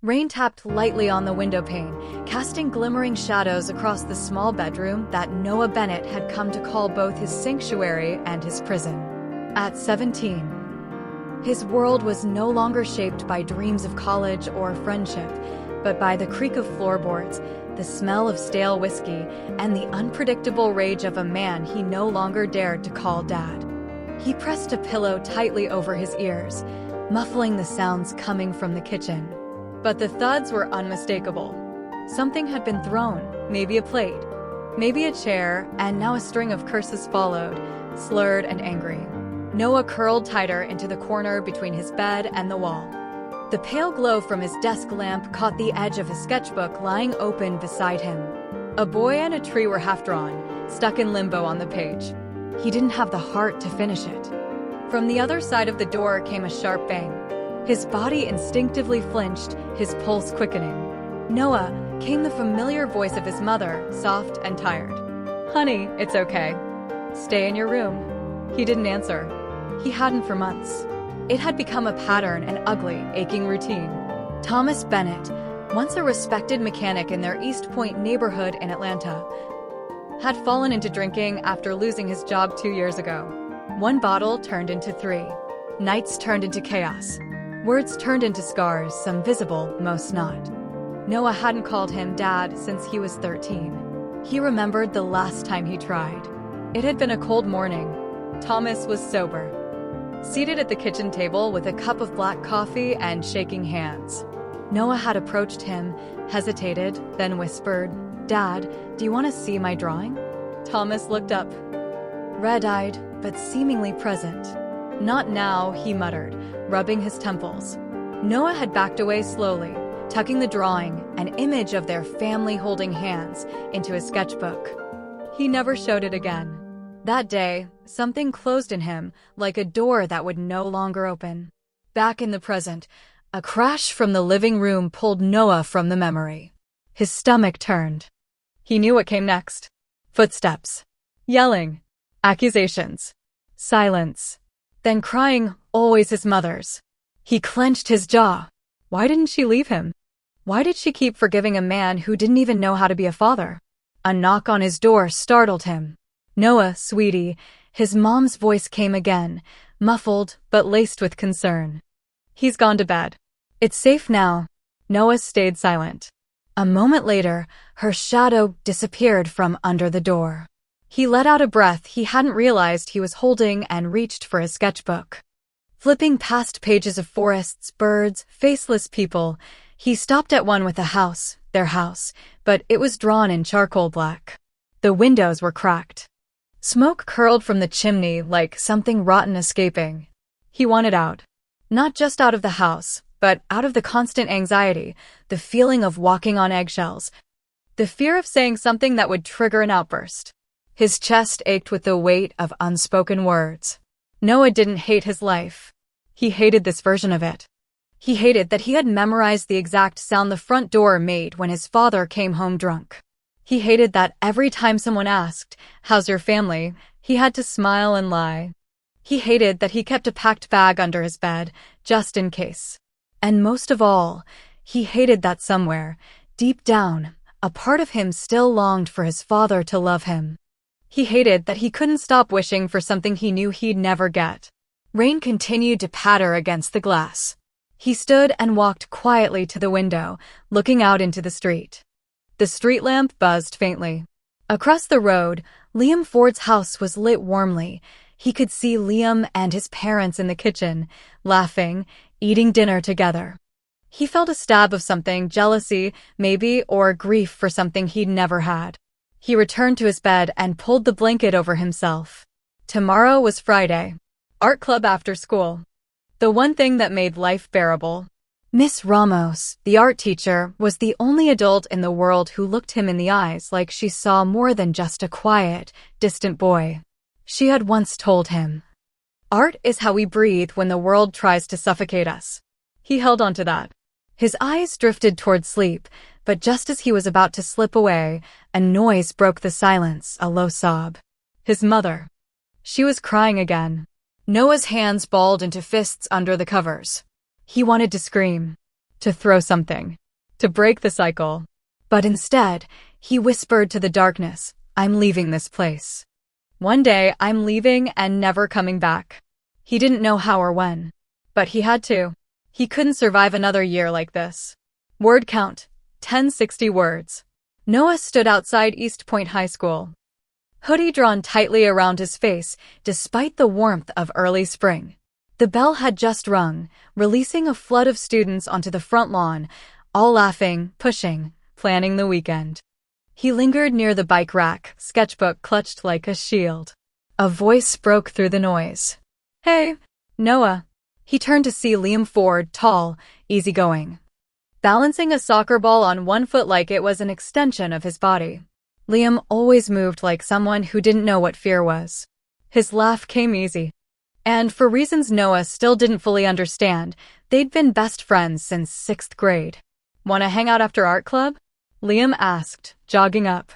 Rain tapped lightly on the windowpane, casting glimmering shadows across the small bedroom that Noah Bennett had come to call both his sanctuary and his prison. At 17, his world was no longer shaped by dreams of college or friendship, but by the creak of floorboards, the smell of stale whiskey, and the unpredictable rage of a man he no longer dared to call Dad. He pressed a pillow tightly over his ears, muffling the sounds coming from the kitchen. But the thuds were unmistakable. Something had been thrown, maybe a plate, maybe a chair, and now a string of curses followed, slurred and angry. Noah curled tighter into the corner between his bed and the wall. The pale glow from his desk lamp caught the edge of his sketchbook lying open beside him. A boy and a tree were half drawn, stuck in limbo on the page. He didn't have the heart to finish it. From the other side of the door came a sharp bang. His body instinctively flinched, his pulse quickening. "Noah," came the familiar voice of his mother, soft and tired. "Honey, it's okay. Stay in your room." He didn't answer. He hadn't for months. It had become a pattern, an ugly, aching routine. Thomas Bennett, once a respected mechanic in their East Point neighborhood in Atlanta, had fallen into drinking after losing his job 2 years ago. One bottle turned into 3. Nights turned into chaos. Words turned into scars, some visible, most not. Noah hadn't called him Dad since he was 13. He remembered the last time he tried. It had been a cold morning. Thomas was sober, seated at the kitchen table with a cup of black coffee and shaking hands. Noah had approached him, hesitated, then whispered, "Dad, do you want to see my drawing?" Thomas looked up, red-eyed, but seemingly present. "Not now," he muttered, rubbing his temples. Noah had backed away slowly, tucking the drawing, an image of their family holding hands, into his sketchbook. He never showed it again. That day, something closed in him, like a door that would no longer open. Back in the present, a crash from the living room pulled Noah from the memory. His stomach turned. He knew what came next. Footsteps. Yelling. Accusations. Silence. Then crying, always his mother's. He clenched his jaw. Why didn't she leave him? Why did she keep forgiving a man who didn't even know how to be a father? A knock on his door startled him. "Noah, sweetie," his mom's voice came again, muffled but laced with concern. "He's gone to bed. It's safe now." Noah stayed silent. A moment later, her shadow disappeared from under the door. He let out a breath he hadn't realized he was holding and reached for his sketchbook. Flipping past pages of forests, birds, faceless people, he stopped at one with a house, their house, but it was drawn in charcoal black. The windows were cracked. Smoke curled from the chimney like something rotten escaping. He wanted out. Not just out of the house, but out of the constant anxiety, the feeling of walking on eggshells, the fear of saying something that would trigger an outburst. His chest ached with the weight of unspoken words. Noah didn't hate his life. He hated this version of it. He hated that he had memorized the exact sound the front door made when his father came home drunk. He hated that every time someone asked, "How's your family?" he had to smile and lie. He hated that he kept a packed bag under his bed, just in case. And most of all, he hated that somewhere, deep down, a part of him still longed for his father to love him. He hated that he couldn't stop wishing for something he knew he'd never get. Rain continued to patter against the glass. He stood and walked quietly to the window, looking out into the street. The street lamp buzzed faintly. Across the road, Liam Ford's house was lit warmly. He could see Liam and his parents in the kitchen, laughing, eating dinner together. He felt a stab of something, jealousy, maybe, or grief for something he'd never had. He returned to his bed and pulled the blanket over himself. Tomorrow was Friday. Art club after school. The one thing that made life bearable. Miss Ramos, the art teacher, was the only adult in the world who looked him in the eyes like she saw more than just a quiet, distant boy. She had once told him, "Art is how we breathe when the world tries to suffocate us." He held on to that. His eyes drifted toward sleep, but just as he was about to slip away, a noise broke the silence, a low sob. His mother. She was crying again. Noah's hands balled into fists under the covers. He wanted to scream. to throw something, to break the cycle. But instead, he whispered to the darkness, I'm leaving this place. One day, I'm leaving and never coming back. He didn't know how or when, but he had to. He couldn't survive another year like this. Word count, 1060 words. Noah stood outside East Point High School, hoodie drawn tightly around his face despite the warmth of early spring. The bell had just rung, releasing a flood of students onto the front lawn, all laughing, pushing, planning the weekend. He lingered near the bike rack, sketchbook clutched like a shield. A voice broke through the noise. Hey, Noah. He turned to see Liam Ford, tall, easygoing, balancing a soccer ball on one foot like it was an extension of his body. Liam always moved like someone who didn't know what fear was. His laugh came easy. And for reasons Noah still didn't fully understand, they'd been best friends since 6th grade. "Wanna hang out after art club?" Liam asked, jogging up.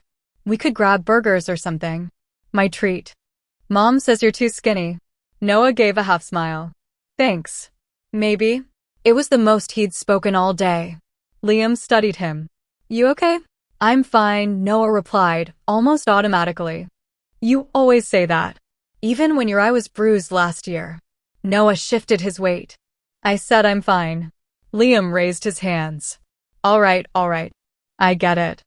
"We could grab burgers or something. My treat." "Mom says you're too skinny." Noah gave a half smile. "Thanks. Maybe." It was the most he'd spoken all day. Liam studied him. "You okay?" "I'm fine," Noah replied, almost automatically. "You always say that. Even when your eye was bruised last year." Noah shifted his weight. "I said I'm fine." Liam raised his hands. All right. I get it."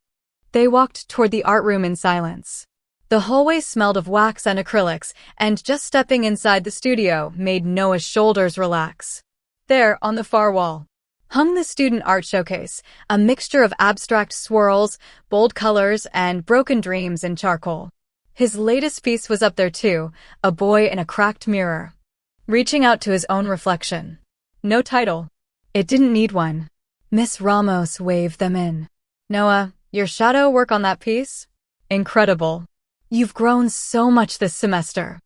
They walked toward the art room in silence. The hallway smelled of wax and acrylics, and just stepping inside the studio made Noah's shoulders relax. There, on the far wall, hung the student art showcase, a mixture of abstract swirls, bold colors, and broken dreams in charcoal. His latest piece was up there too, a boy in a cracked mirror, reaching out to his own reflection. No title. It didn't need one. Miss Ramos waved them in. "Noah, your shadow work on that piece? Incredible. You've grown so much this semester."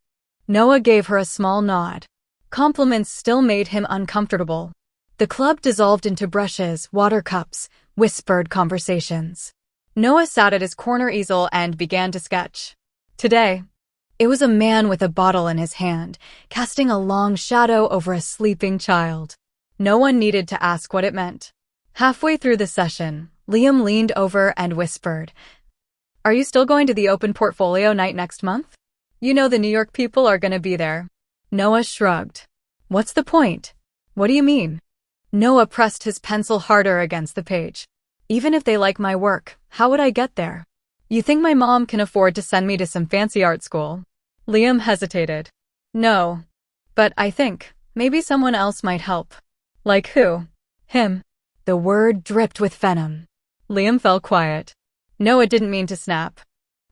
Noah gave her a small nod. Compliments still made him uncomfortable. The club dissolved into brushes, water cups, whispered conversations. Noah sat at his corner easel and began to sketch. Today, it was a man with a bottle in his hand, casting a long shadow over a sleeping child. No one needed to ask what it meant. Halfway through the session, Liam leaned over and whispered, "Are you still going to the open portfolio night next month? You know the New York people are going to be there." Noah shrugged. "What's the point?" "What do you mean?" Noah pressed his pencil harder against the page. "Even if they like my work, how would I get there? You think my mom can afford to send me to some fancy art school?" Liam hesitated. "No. But I think maybe someone else might help." "Like who?" "Him." The word dripped with venom. Liam fell quiet. Noah didn't mean to snap.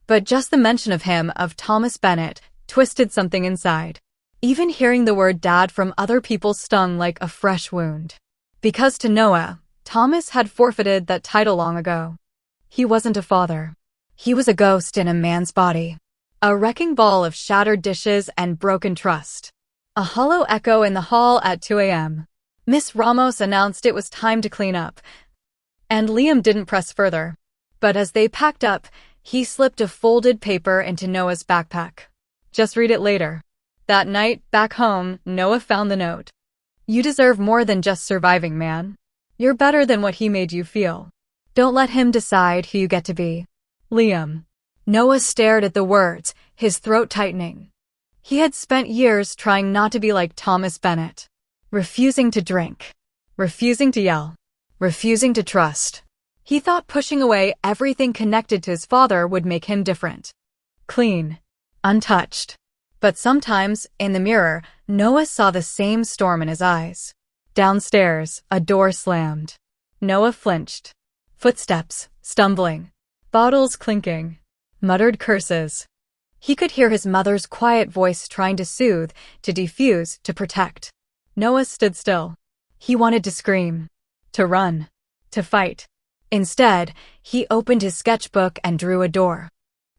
But just the mention of him, of Thomas Bennett, twisted something inside. Even hearing the word dad from other people stung like a fresh wound. Because to Noah, Thomas had forfeited that title long ago. He wasn't a father. He was a ghost in a man's body. A wrecking ball of shattered dishes and broken trust. A hollow echo in the hall at 2 a.m. Miss Ramos announced it was time to clean up. And Liam didn't press further. But as they packed up, he slipped a folded paper into Noah's backpack. "Just read it later." That night, back home, Noah found the note. "You deserve more than just surviving, man. You're better than what he made you feel. Don't let him decide who you get to be." Liam. Noah stared at the words, his throat tightening. He had spent years trying not to be like Thomas Bennett. Refusing to drink. Refusing to yell. Refusing to trust. He thought pushing away everything connected to his father would make him different. Clean. Untouched. But sometimes, in the mirror, Noah saw the same storm in his eyes. Downstairs, a door slammed. Noah flinched. Footsteps, stumbling. Bottles clinking. Muttered curses. He could hear his mother's quiet voice trying to soothe, to defuse, to protect. Noah stood still. He wanted to scream. To run. To fight. Instead, he opened his sketchbook and drew a door.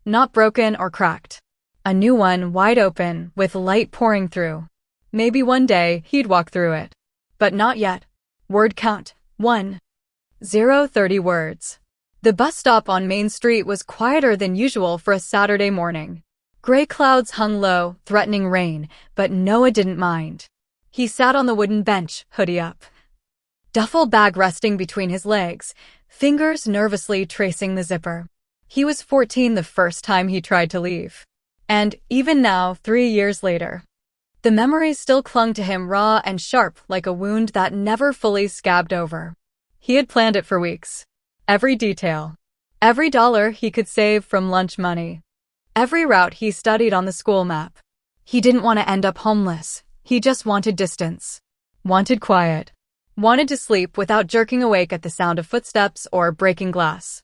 Not broken or cracked. A new one, wide open, with light pouring through. Maybe one day he'd walk through it. But not yet. Word count, 1:30 words. The bus stop on Main Street was quieter than usual for a Saturday morning. Gray clouds hung low, threatening rain, but Noah didn't mind. He sat on the wooden bench, hoodie up. duffel bag resting between his legs, fingers nervously tracing the zipper. He was 14 the first time he tried to leave. And even now, 3 years later, the memories still clung to him raw and sharp like a wound that never fully scabbed over. He had planned it for weeks. Every detail. Every dollar he could save from lunch money. Every route he studied on the school map. He didn't want to end up homeless. He just wanted distance. Wanted quiet. Wanted to sleep without jerking awake at the sound of footsteps or breaking glass.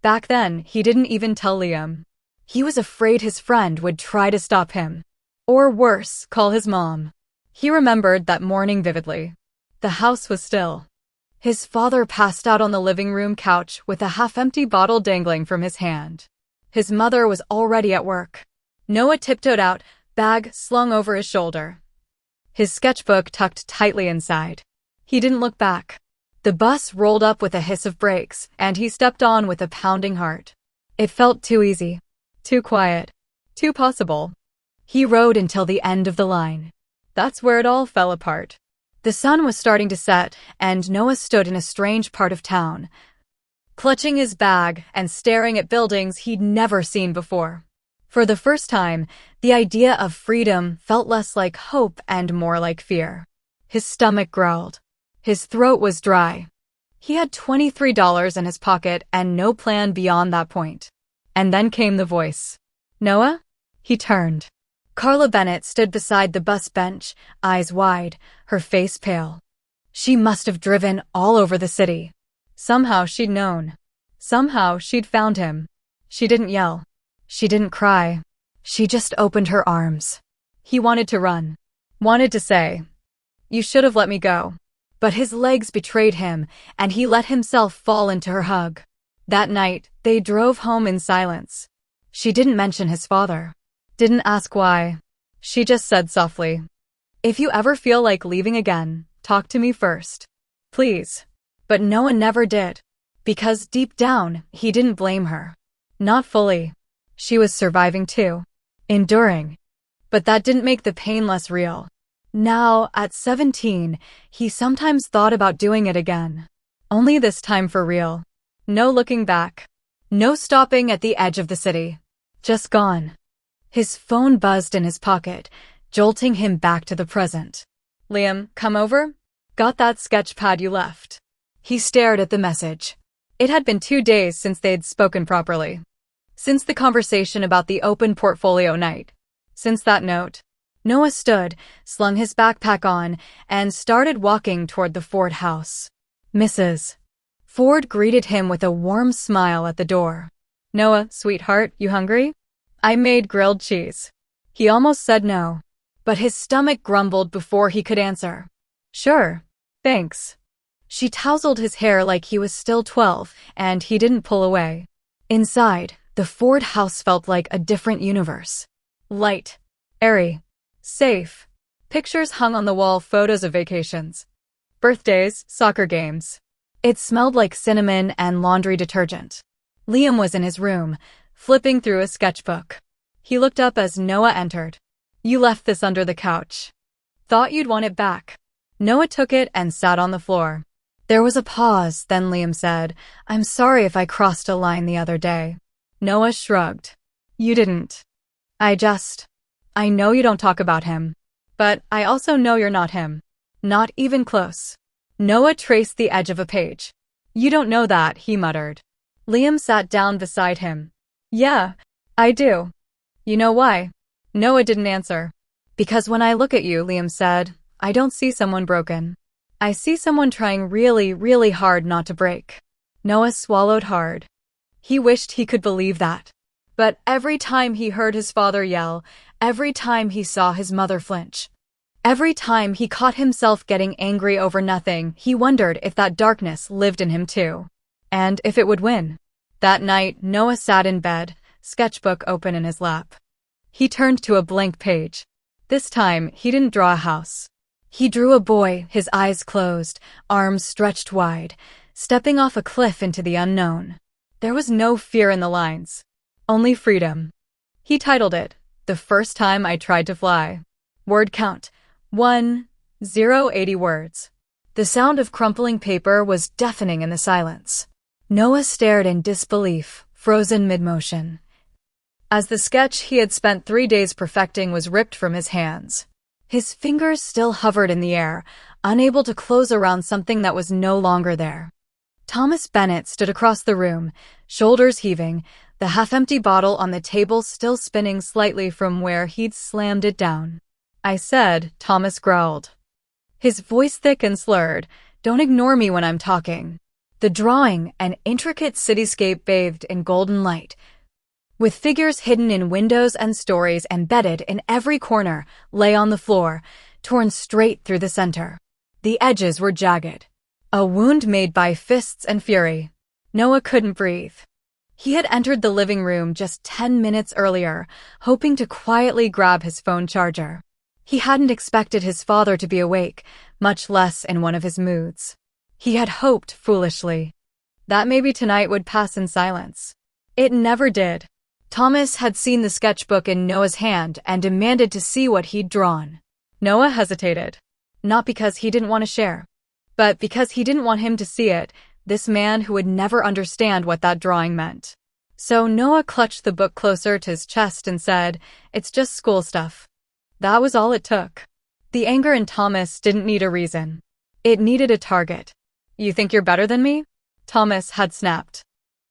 Back then, he didn't even tell Liam. He was afraid his friend would try to stop him. Or worse, call his mom. He remembered that morning vividly. The house was still. His father passed out on the living room couch with a half-empty bottle dangling from his hand. His mother was already at work. Noah tiptoed out, bag slung over his shoulder. His sketchbook tucked tightly inside. He didn't look back. The bus rolled up with a hiss of brakes, and he stepped on with a pounding heart. It felt too easy. Too quiet. Too possible. He rode until the end of the line. That's where it all fell apart. The sun was starting to set, and Noah stood in a strange part of town, clutching his bag and staring at buildings he'd never seen before. For the first time, the idea of freedom felt less like hope and more like fear. His stomach growled. His throat was dry. He had $23 in his pocket and no plan beyond that point. And then came the voice. Noah? He turned. Carla Bennett stood beside the bus bench, eyes wide, her face pale. She must have driven all over the city. Somehow she'd known. Somehow she'd found him. She didn't yell. She didn't cry. She just opened her arms. He wanted to run. Wanted to say, "You should have let me go." But his legs betrayed him, and he let himself fall into her hug. That night, they drove home in silence. She didn't mention his father. Didn't ask why. She just said softly, "If you ever feel like leaving again, talk to me first. Please." But Noah never did. Because deep down, he didn't blame her. Not fully. She was surviving too. Enduring. But that didn't make the pain less real. Now, at 17, he sometimes thought about doing it again. Only this time for real. No looking back. No stopping at the edge of the city. Just gone. His phone buzzed in his pocket, jolting him back to the present. "Liam, come over? Got that sketch pad you left?" He stared at the message. It had been 2 days since they'd spoken properly. Since the conversation about the open portfolio night. Since that note. Noah stood, slung his backpack on, and started walking toward the Ford house. Mrs. Ford greeted him with a warm smile at the door. "Noah, sweetheart, you hungry? I made grilled cheese." He almost said no, but his stomach grumbled before he could answer. "Sure, thanks." She tousled his hair like he was still 12, and he didn't pull away. Inside, the Ford house felt like a different universe. Light. Airy. Safe. Pictures hung on the wall, photos of vacations. Birthdays, soccer games. It smelled like cinnamon and laundry detergent. Liam was in his room, flipping through a sketchbook. He looked up as Noah entered. "You left this under the couch. Thought you'd want it back." Noah took it and sat on the floor. There was a pause, then Liam said, "I'm sorry if I crossed a line the other day." Noah shrugged. "You didn't. I know you don't talk about him. But I also know you're not him. Not even close." Noah traced the edge of a page. "You don't know that," he muttered. Liam sat down beside him. "Yeah, I do." "You know why?" Noah didn't answer. "Because when I look at you," Liam said, "I don't see someone broken. I see someone trying really, really hard not to break." Noah swallowed hard. He wished he could believe that. But every time he heard his father yell, every time he saw his mother flinch, every time he caught himself getting angry over nothing, he wondered if that darkness lived in him too. And if it would win. That night, Noah sat in bed, sketchbook open in his lap. He turned to a blank page. This time, he didn't draw a house. He drew a boy, his eyes closed, arms stretched wide, stepping off a cliff into the unknown. There was no fear in the lines. Only freedom. He titled it, "The First Time I Tried to Fly." Word count, 1080 words. The sound of crumpling paper was deafening in the silence. Noah stared in disbelief, frozen mid-motion, as the sketch he had spent 3 days perfecting was ripped from his hands. His fingers still hovered in the air, unable to close around something that was no longer there. Thomas Bennett stood across the room, shoulders heaving, the half-empty bottle on the table still spinning slightly from where he'd slammed it down. "I said," Thomas growled, his voice thick and slurred, "don't ignore me when I'm talking." The drawing, an intricate cityscape bathed in golden light, with figures hidden in windows and stories embedded in every corner, lay on the floor, torn straight through the center. The edges were jagged, a wound made by fists and fury. Noah couldn't breathe. He had entered the living room just 10 minutes earlier, hoping to quietly grab his phone charger. He hadn't expected his father to be awake, much less in one of his moods. He had hoped, foolishly, that maybe tonight would pass in silence. It never did. Thomas had seen the sketchbook in Noah's hand and demanded to see what he'd drawn. Noah hesitated, not because he didn't want to share, but because he didn't want him to see it, this man who would never understand what that drawing meant. So Noah clutched the book closer to his chest and said, "It's just school stuff." That was all it took. The anger in Thomas didn't need a reason. It needed a target. "You think you're better than me?" Thomas had snapped.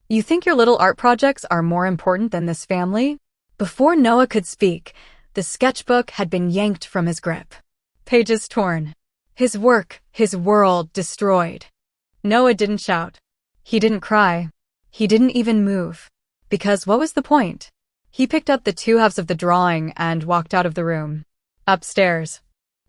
"You think your little art projects are more important than this family?" Before Noah could speak, the sketchbook had been yanked from his grip. Pages torn. His work, his world destroyed. Noah didn't shout. He didn't cry. He didn't even move. Because what was the point? He picked up the 2 halves of the drawing and walked out of the room. Upstairs.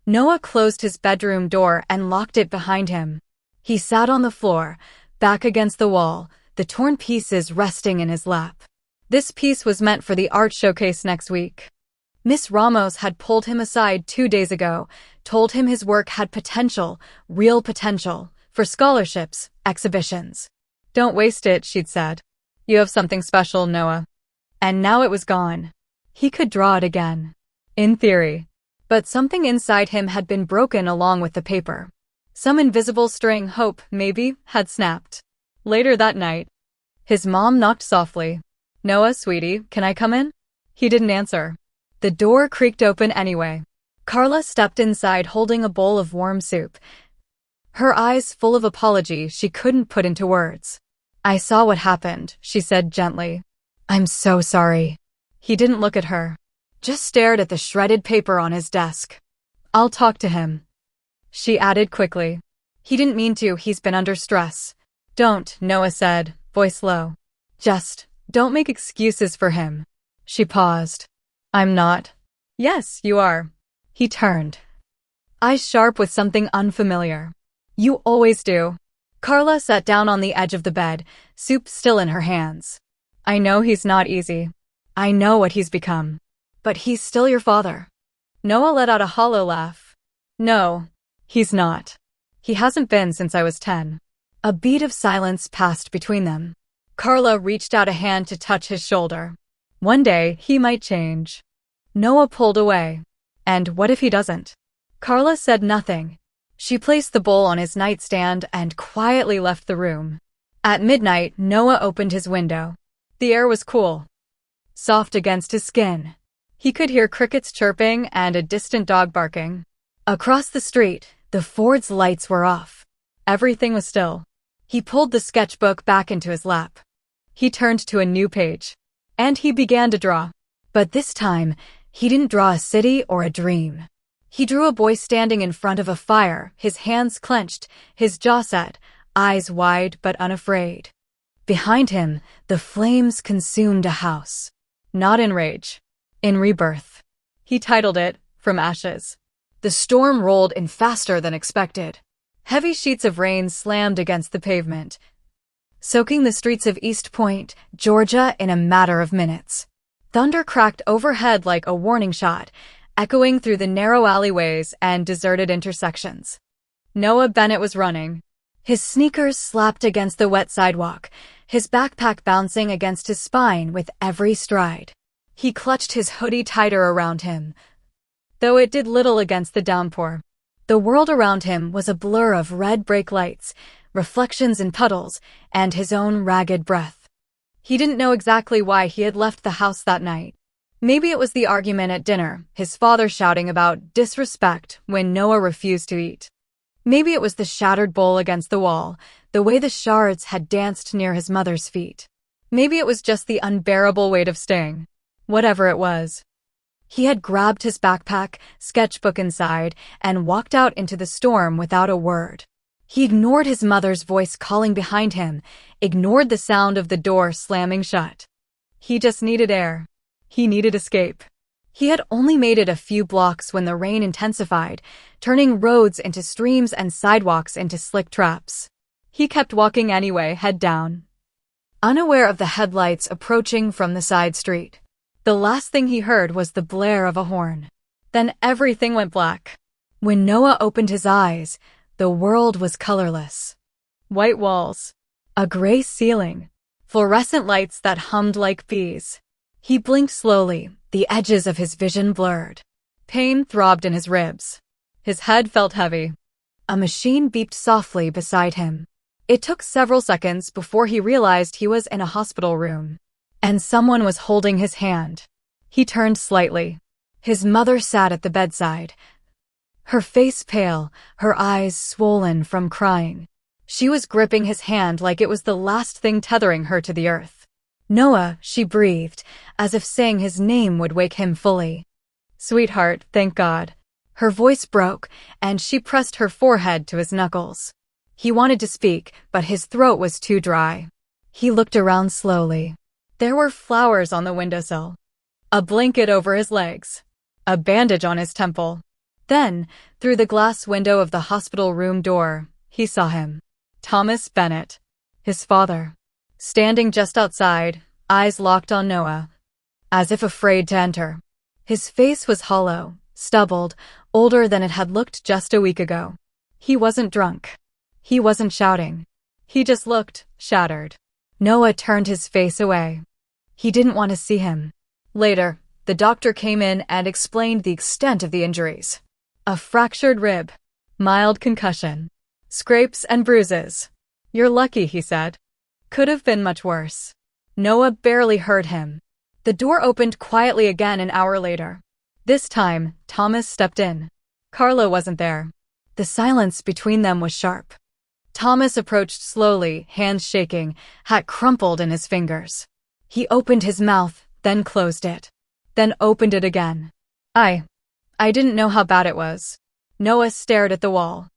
Noah closed his bedroom door and locked it behind him. He sat on the floor, back against the wall, the torn pieces resting in his lap. This piece was meant for the art showcase next week. Miss Ramos had pulled him aside 2 days ago, told him his work had potential, real potential, for scholarships, exhibitions. "Don't waste it," she'd said. "You have something special, Noah." And now it was gone. He could draw it again. In theory. But something inside him had been broken along with the paper. Some invisible string, hope, maybe, had snapped. Later that night, his mom knocked softly. "Noah, sweetie, can I come in?" He didn't answer. The door creaked open anyway. Carla stepped inside holding a bowl of warm soup, her eyes full of apology she couldn't put into words. "I saw what happened," she said gently. "I'm so sorry." He didn't look at her, just stared at the shredded paper on his desk. "I'll talk to him," she added quickly. "He didn't mean to, he's been under stress." "Don't," Noah said, voice low. "Just, don't make excuses for him." She paused. "I'm not." "Yes, you are." He turned, eyes sharp with something unfamiliar. "You always do." Carla sat down on the edge of the bed, soup still in her hands. "I know he's not easy. I know what he's become. But he's still your father." Noah let out a hollow laugh. "No, he's not. He hasn't been since I was 10. A beat of silence passed between them. Carla reached out a hand to touch his shoulder. "One day, he might change." Noah pulled away. "And what if he doesn't?" Carla said nothing. She placed the bowl on his nightstand and quietly left the room. At midnight, Noah opened his window. The air was cool, soft against his skin. He could hear crickets chirping and a distant dog barking. Across the street, the Ford's lights were off. Everything was still. He pulled the sketchbook back into his lap. He turned to a new page. And he began to draw. But this time, he didn't draw a city or a dream. He drew a boy standing in front of a fire, his hands clenched, his jaw set, eyes wide but unafraid. Behind him, the flames consumed a house. Not in rage, in rebirth. He titled it, From Ashes. The storm rolled in faster than expected. Heavy sheets of rain slammed against the pavement, soaking the streets of East Point, Georgia, in a matter of minutes. Thunder cracked overhead like a warning shot, echoing through the narrow alleyways and deserted intersections. Noah Bennett was running. His sneakers slapped against the wet sidewalk, his backpack bouncing against his spine with every stride. He clutched his hoodie tighter around him, though it did little against the downpour. The world around him was a blur of red brake lights, reflections in puddles, and his own ragged breath. He didn't know exactly why he had left the house that night. Maybe it was the argument at dinner, his father shouting about disrespect when Noah refused to eat. Maybe it was the shattered bowl against the wall, the way the shards had danced near his mother's feet. Maybe it was just the unbearable weight of staying. Whatever it was. He had grabbed his backpack, sketchbook inside, and walked out into the storm without a word. He ignored his mother's voice calling behind him, ignored the sound of the door slamming shut. He just needed air. He needed escape. He had only made it a few blocks when the rain intensified, turning roads into streams and sidewalks into slick traps. He kept walking anyway, head down, unaware of the headlights approaching from the side street. The last thing he heard was the blare of a horn. Then everything went black. When Noah opened his eyes, the world was colorless. White walls, a gray ceiling, fluorescent lights that hummed like bees. He blinked slowly, the edges of his vision blurred. Pain throbbed in his ribs. His head felt heavy. A machine beeped softly beside him. It took several seconds before he realized he was in a hospital room, and someone was holding his hand. He turned slightly. His mother sat at the bedside, her face pale, her eyes swollen from crying. She was gripping his hand like it was the last thing tethering her to the earth. Noah, she breathed, as if saying his name would wake him fully. Sweetheart, thank God. Her voice broke, and she pressed her forehead to his knuckles. He wanted to speak, but his throat was too dry. He looked around slowly. There were flowers on the windowsill, a blanket over his legs, a bandage on his temple. Then, through the glass window of the hospital room door, he saw him. Thomas Bennett, his father, standing just outside, eyes locked on Noah, as if afraid to enter. His face was hollow, stubbled, older than it had looked just a week ago. He wasn't drunk. He wasn't shouting. He just looked shattered. Noah turned his face away. He didn't want to see him. Later, the doctor came in and explained the extent of the injuries. A fractured rib, mild concussion, scrapes and bruises. You're lucky, he said. Could have been much worse. Noah barely heard him. The door opened quietly again an hour later. This time, Thomas stepped in. Carla wasn't there. The silence between them was sharp. Thomas approached slowly, hands shaking, hat crumpled in his fingers. He opened his mouth, then closed it. Then opened it again. I didn't know how bad it was. Noah stared at the wall.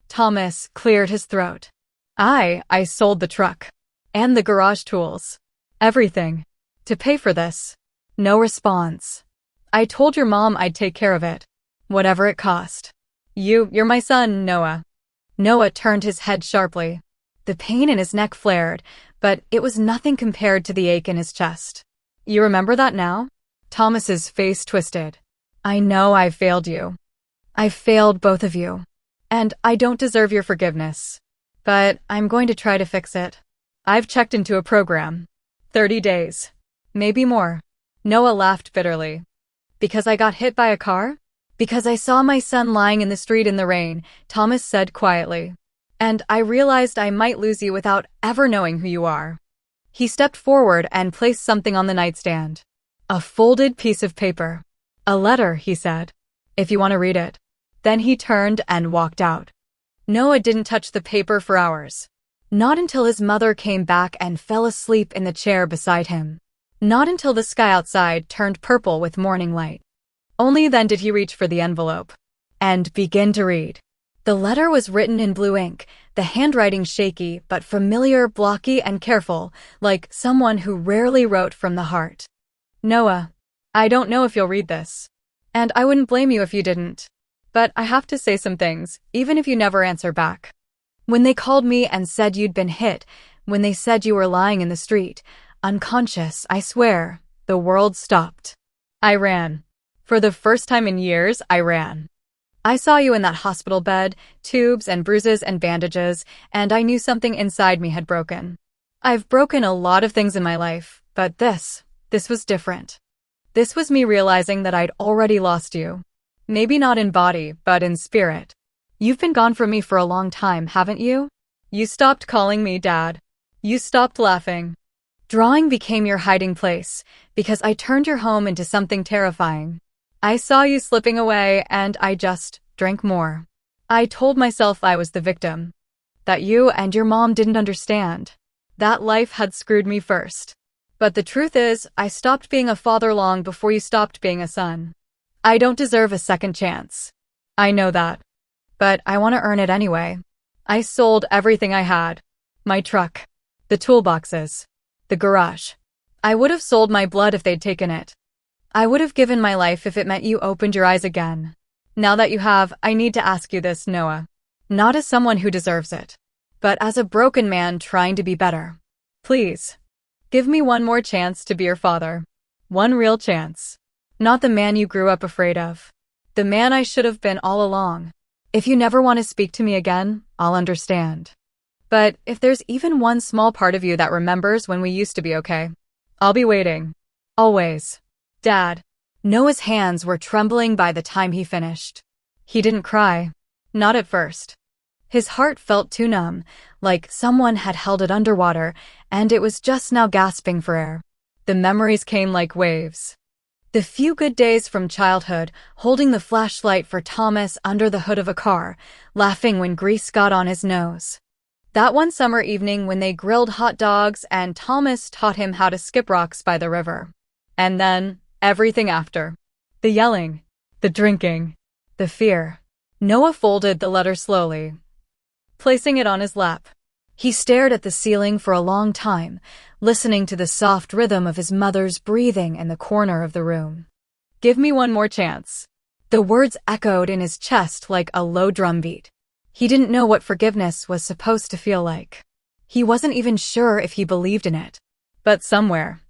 Thomas cleared his throat. I sold the truck. And the garage tools. Everything. To pay for this. No response. I told your mom I'd take care of it. Whatever it cost. You're my son, Noah. Noah turned his head sharply. The pain in his neck flared, but it was nothing compared to the ache in his chest. You remember that now? Thomas's face twisted. I know I failed you. I failed both of you. And I don't deserve your forgiveness. But I'm going to try to fix it. I've checked into a program. 30 days. Maybe more. Noah laughed bitterly. Because I got hit by a car? Because I saw my son lying in the street in the rain, Thomas said quietly. And I realized I might lose you without ever knowing who you are. He stepped forward and placed something on the nightstand. A folded piece of paper. A letter, he said. If you want to read it. Then he turned and walked out. Noah didn't touch the paper for hours. Not until his mother came back and fell asleep in the chair beside him. Not until the sky outside turned purple with morning light. Only then did he reach for the envelope and begin to read. The letter was written in blue ink, the handwriting shaky but familiar, blocky and careful, like someone who rarely wrote from the heart. Noah, I don't know if you'll read this. And I wouldn't blame you if you didn't. But I have to say some things, even if you never answer back. When they called me and said you'd been hit, when they said you were lying in the street, unconscious, I swear, the world stopped. I ran. For the first time in years, I ran. I saw you in that hospital bed, tubes and bruises and bandages, and I knew something inside me had broken. I've broken a lot of things in my life, but this was different. This was me realizing that I'd already lost you. Maybe not in body, but in spirit. You've been gone from me for a long time, haven't you? You stopped calling me Dad. You stopped laughing. Drawing became your hiding place, because I turned your home into something terrifying. I saw you slipping away, and I just drank more. I told myself I was the victim, that you and your mom didn't understand, that life had screwed me first. But the truth is, I stopped being a father long before you stopped being a son. I don't deserve a second chance. I know that. But I want to earn it anyway. I sold everything I had. My truck. The toolboxes. The garage. I would have sold my blood if they'd taken it. I would have given my life if it meant you opened your eyes again. Now that you have, I need to ask you this, Noah. Not as someone who deserves it, but as a broken man trying to be better. Please. Give me one more chance to be your father. One real chance. Not the man you grew up afraid of. The man I should have been all along. If you never want to speak to me again, I'll understand. But if there's even one small part of you that remembers when we used to be okay, I'll be waiting. Always. Dad. Noah's hands were trembling by the time he finished. He didn't cry. Not at first. His heart felt too numb, like someone had held it underwater, and it was just now gasping for air. The memories came like waves. The few good days from childhood, holding the flashlight for Thomas under the hood of a car, laughing when grease got on his nose. That one summer evening when they grilled hot dogs and Thomas taught him how to skip rocks by the river. And then, everything after. The yelling. The drinking. The fear. Noah folded the letter slowly, placing it on his lap. He stared at the ceiling for a long time, listening to the soft rhythm of his mother's breathing in the corner of the room. Give me one more chance. The words echoed in his chest like a low drum beat. He didn't know what forgiveness was supposed to feel like. He wasn't even sure if he believed in it. But somewhere,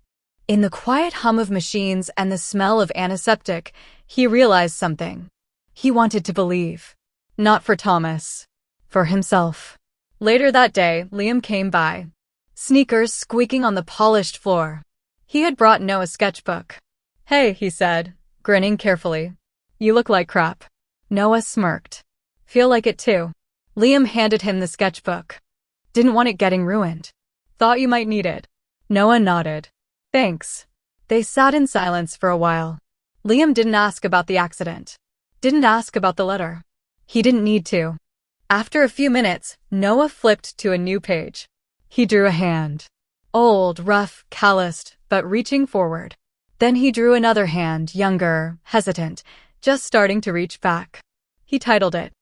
in the quiet hum of machines and the smell of antiseptic, he realized something. He wanted to believe. Not for Thomas. For himself. Later that day, Liam came by. Sneakers squeaking on the polished floor. He had brought Noah's sketchbook. Hey, he said, grinning carefully. You look like crap. Noah smirked. Feel like it too. Liam handed him the sketchbook. Didn't want it getting ruined. Thought you might need it. Noah nodded. Thanks. They sat in silence for a while. Liam didn't ask about the accident. Didn't ask about the letter. He didn't need to. After a few minutes, Noah flipped to a new page. He drew a hand. Old, rough, calloused, but reaching forward. Then he drew another hand, younger, hesitant, just starting to reach back. He titled it,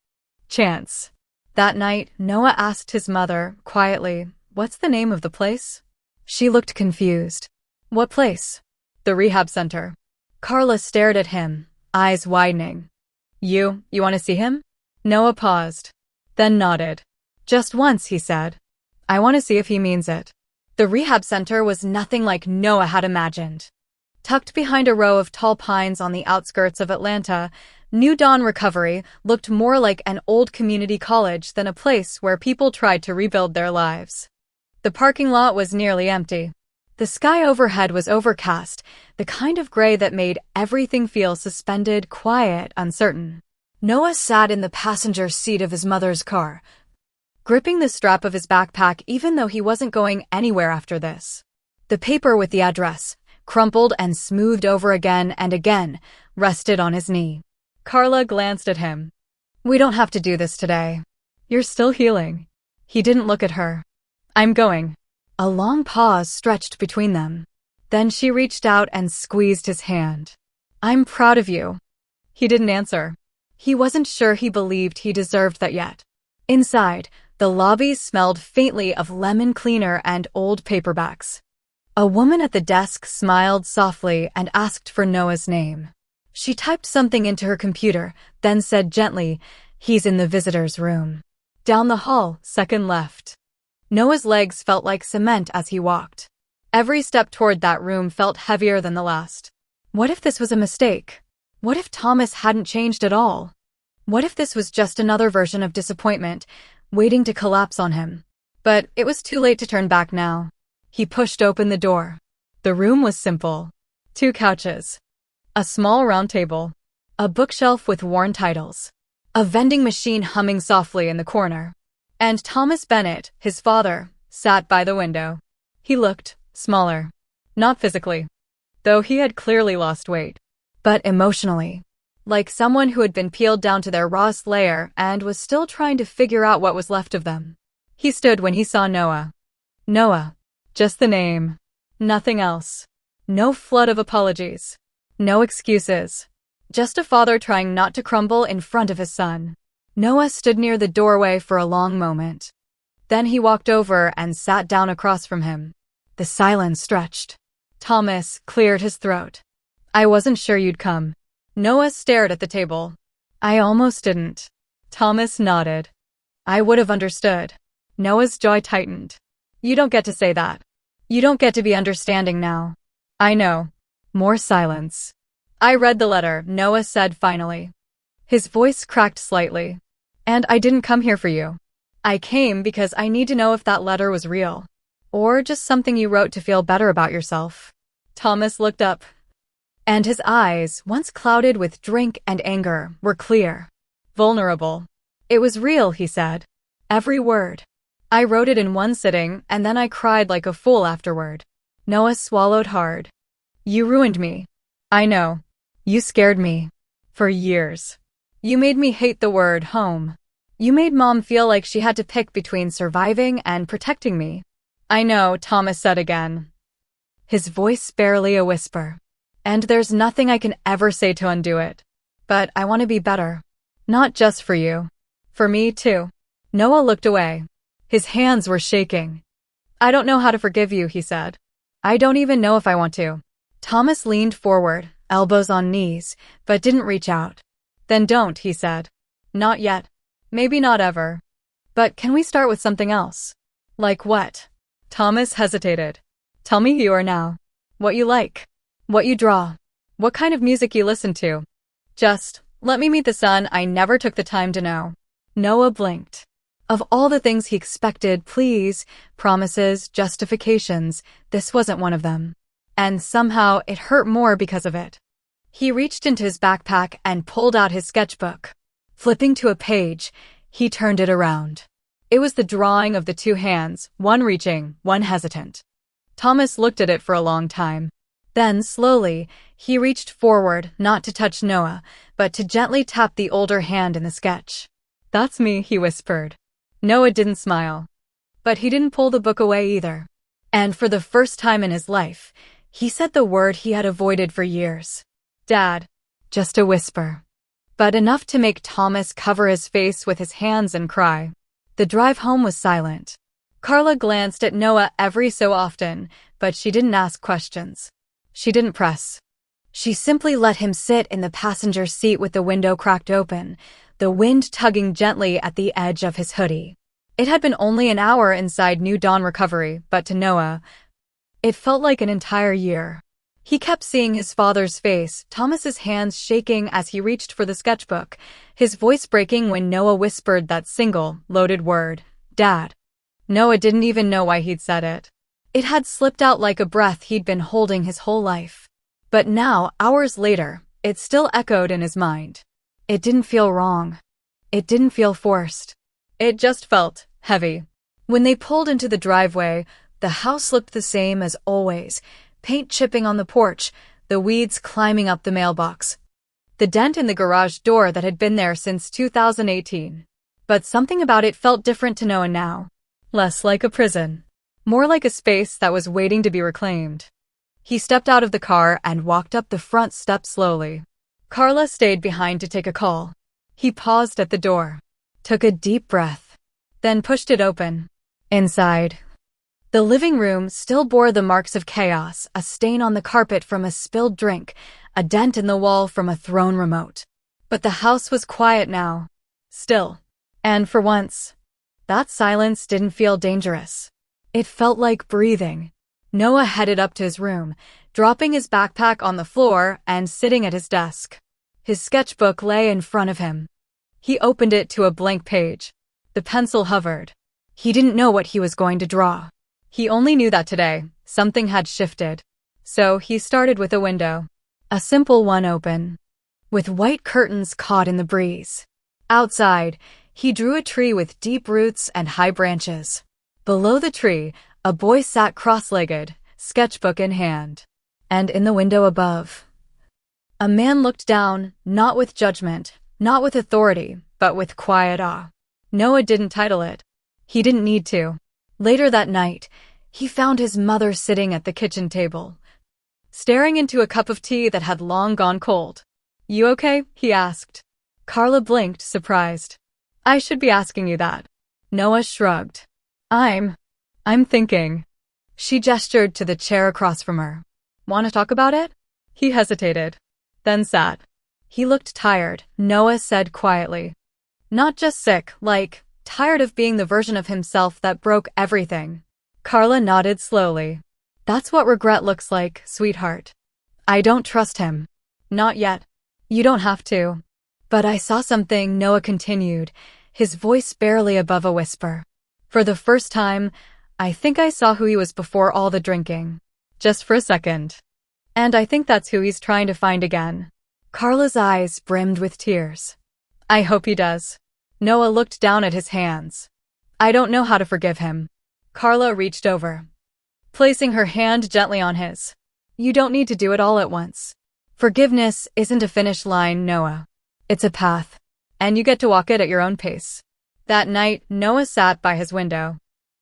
Chance. That night, Noah asked his mother, quietly, "What's the name of the place?" She looked confused. What place? The rehab center. Carla stared at him, eyes widening. You want to see him? Noah paused, then nodded. Just once, he said. I want to see if he means it. The rehab center was nothing like Noah had imagined. Tucked behind a row of tall pines on the outskirts of Atlanta, New Dawn Recovery looked more like an old community college than a place where people tried to rebuild their lives. The parking lot was nearly empty. The sky overhead was overcast, the kind of gray that made everything feel suspended, quiet, uncertain. Noah sat in the passenger seat of his mother's car, gripping the strap of his backpack even though he wasn't going anywhere after this. The paper with the address, crumpled and smoothed over again and again, rested on his knee. Carla glanced at him. We don't have to do this today. You're still healing. He didn't look at her. I'm going. A long pause stretched between them. Then she reached out and squeezed his hand. I'm proud of you. He didn't answer. He wasn't sure he believed he deserved that yet. Inside, the lobby smelled faintly of lemon cleaner and old paperbacks. A woman at the desk smiled softly and asked for Noah's name. She typed something into her computer, then said gently, He's in the visitor's room. Down the hall, second left. Noah's legs felt like cement as he walked. Every step toward that room felt heavier than the last. What if this was a mistake? What if Thomas hadn't changed at all? What if this was just another version of disappointment, waiting to collapse on him? But it was too late to turn back now. He pushed open the door. The room was simple. 2 couches. A small round table. A bookshelf with worn titles. a vending machine humming softly in the corner. And Thomas Bennett, his father, sat by the window. He looked smaller. Not physically, though he had clearly lost weight, but emotionally. Like someone who had been peeled down to their rawest layer and was still trying to figure out what was left of them. He stood when he saw Noah. Noah. Just the name. Nothing else. No flood of apologies. No excuses. Just a father trying not to crumble in front of his son. Noah stood near the doorway for a long moment. Then he walked over and sat down across from him. The silence stretched. Thomas cleared his throat. I wasn't sure you'd come. Noah stared at the table. I almost didn't. Thomas nodded. I would have understood. Noah's jaw tightened. You don't get to say that. You don't get to be understanding now. I know. More silence. I read the letter, Noah said finally. His voice cracked slightly. And I didn't come here for you. I came because I need to know if that letter was real. Or just something you wrote to feel better about yourself. Thomas looked up. And his eyes, once clouded with drink and anger, were clear. Vulnerable. It was real, he said. Every word. I wrote it in one sitting, and then I cried like a fool afterward. Noah swallowed hard. You ruined me. I know. You scared me. For years. You made me hate the word home. You made Mom feel like she had to pick between surviving and protecting me. I know, Thomas said again. His voice barely a whisper. And there's nothing I can ever say to undo it. But I want to be better. Not just for you. For me, too. Noah looked away. His hands were shaking. I don't know how to forgive you, he said. I don't even know if I want to. Thomas leaned forward, elbows on knees, but didn't reach out. Then don't, he said. Not yet. Maybe not ever. But can we start with something else? Like what? Thomas hesitated. Tell me who you are now. What you like. What you draw. What kind of music you listen to. Just, let me meet the son I never took the time to know. Noah blinked. Of all the things he expected, please, promises, justifications, this wasn't one of them. And somehow it hurt more because of it. He reached into his backpack and pulled out his sketchbook. Flipping to a page, he turned it around. It was the drawing of the two hands, one reaching, one hesitant. Thomas looked at it for a long time. Then, slowly, he reached forward, not to touch Noah, but to gently tap the older hand in the sketch. That's me, he whispered. Noah didn't smile. But he didn't pull the book away either. And for the first time in his life, he said the word he had avoided for years. Dad. Just a whisper. But enough to make Thomas cover his face with his hands and cry. The drive home was silent. Carla glanced at Noah every so often, but she didn't ask questions. She didn't press. She simply let him sit in the passenger seat with the window cracked open, the wind tugging gently at the edge of his hoodie. It had been only an hour inside New Dawn Recovery, but to Noah, it felt like an entire year. He kept seeing his father's face, Thomas's hands shaking as he reached for the sketchbook, his voice breaking when Noah whispered that single, loaded word, Dad. Noah didn't even know why he'd said it. It had slipped out like a breath he'd been holding his whole life. But now, hours later, it still echoed in his mind. It didn't feel wrong. It didn't feel forced. It just felt heavy. When they pulled into the driveway, the house looked the same as always, paint chipping on the porch, the weeds climbing up the mailbox, the dent in the garage door that had been there since 2018. But something about it felt different to Noah now. Less like a prison. More like a space that was waiting to be reclaimed. He stepped out of the car and walked up the front steps slowly. Carla stayed behind to take a call. He paused at the door, took a deep breath, then pushed it open. Inside, the living room still bore the marks of chaos, a stain on the carpet from a spilled drink, a dent in the wall from a thrown remote. But the house was quiet now, still. And for once, that silence didn't feel dangerous. It felt like breathing. Noah headed up to his room, dropping his backpack on the floor and sitting at his desk. His sketchbook lay in front of him. He opened it to a blank page. The pencil hovered. He didn't know what he was going to draw. He only knew that today, something had shifted. So he started with a window. A simple one open, with white curtains caught in the breeze. Outside, he drew a tree with deep roots and high branches. Below the tree, a boy sat cross-legged, sketchbook in hand. And in the window above, a man looked down, not with judgment, not with authority, but with quiet awe. Noah didn't title it. He didn't need to. Later that night, he found his mother sitting at the kitchen table, staring into a cup of tea that had long gone cold. "You okay?" he asked. Carla blinked, surprised. "I should be asking you that." Noah shrugged. I'm thinking." She gestured to the chair across from her. "Want to talk about it?" He hesitated, then sat. He looked tired, Noah said quietly. Not just sick, like, tired of being the version of himself that broke everything. Carla nodded slowly. "That's what regret looks like, sweetheart. I don't trust him. Not yet. You don't have to." "But I saw something," Noah continued, his voice barely above a whisper. "For the first time, I think I saw who he was before all the drinking. Just for a second. And I think that's who he's trying to find again." Carla's eyes brimmed with tears. "I hope he does." Noah looked down at his hands. "I don't know how to forgive him." Carla reached over, placing her hand gently on his. "You don't need to do it all at once. Forgiveness isn't a finish line, Noah. It's a path. And you get to walk it at your own pace." That night, Noah sat by his window,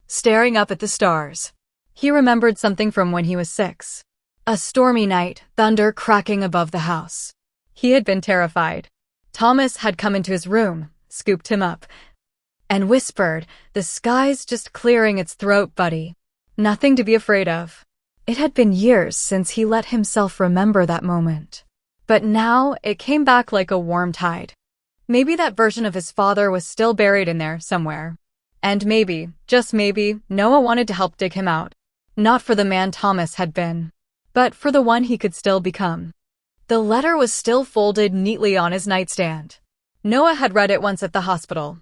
staring up at the stars. He remembered something from when he was 6. A stormy night, thunder cracking above the house. He had been terrified. Thomas had come into his room, scooped him up, and whispered, "The sky's just clearing its throat, buddy. Nothing to be afraid of." It had been years since he let himself remember that moment. But now it came back like a warm tide. Maybe that version of his father was still buried in there somewhere. And maybe, just maybe, Noah wanted to help dig him out. Not for the man Thomas had been, but for the one he could still become. The letter was still folded neatly on his nightstand. Noah had read it once at the hospital.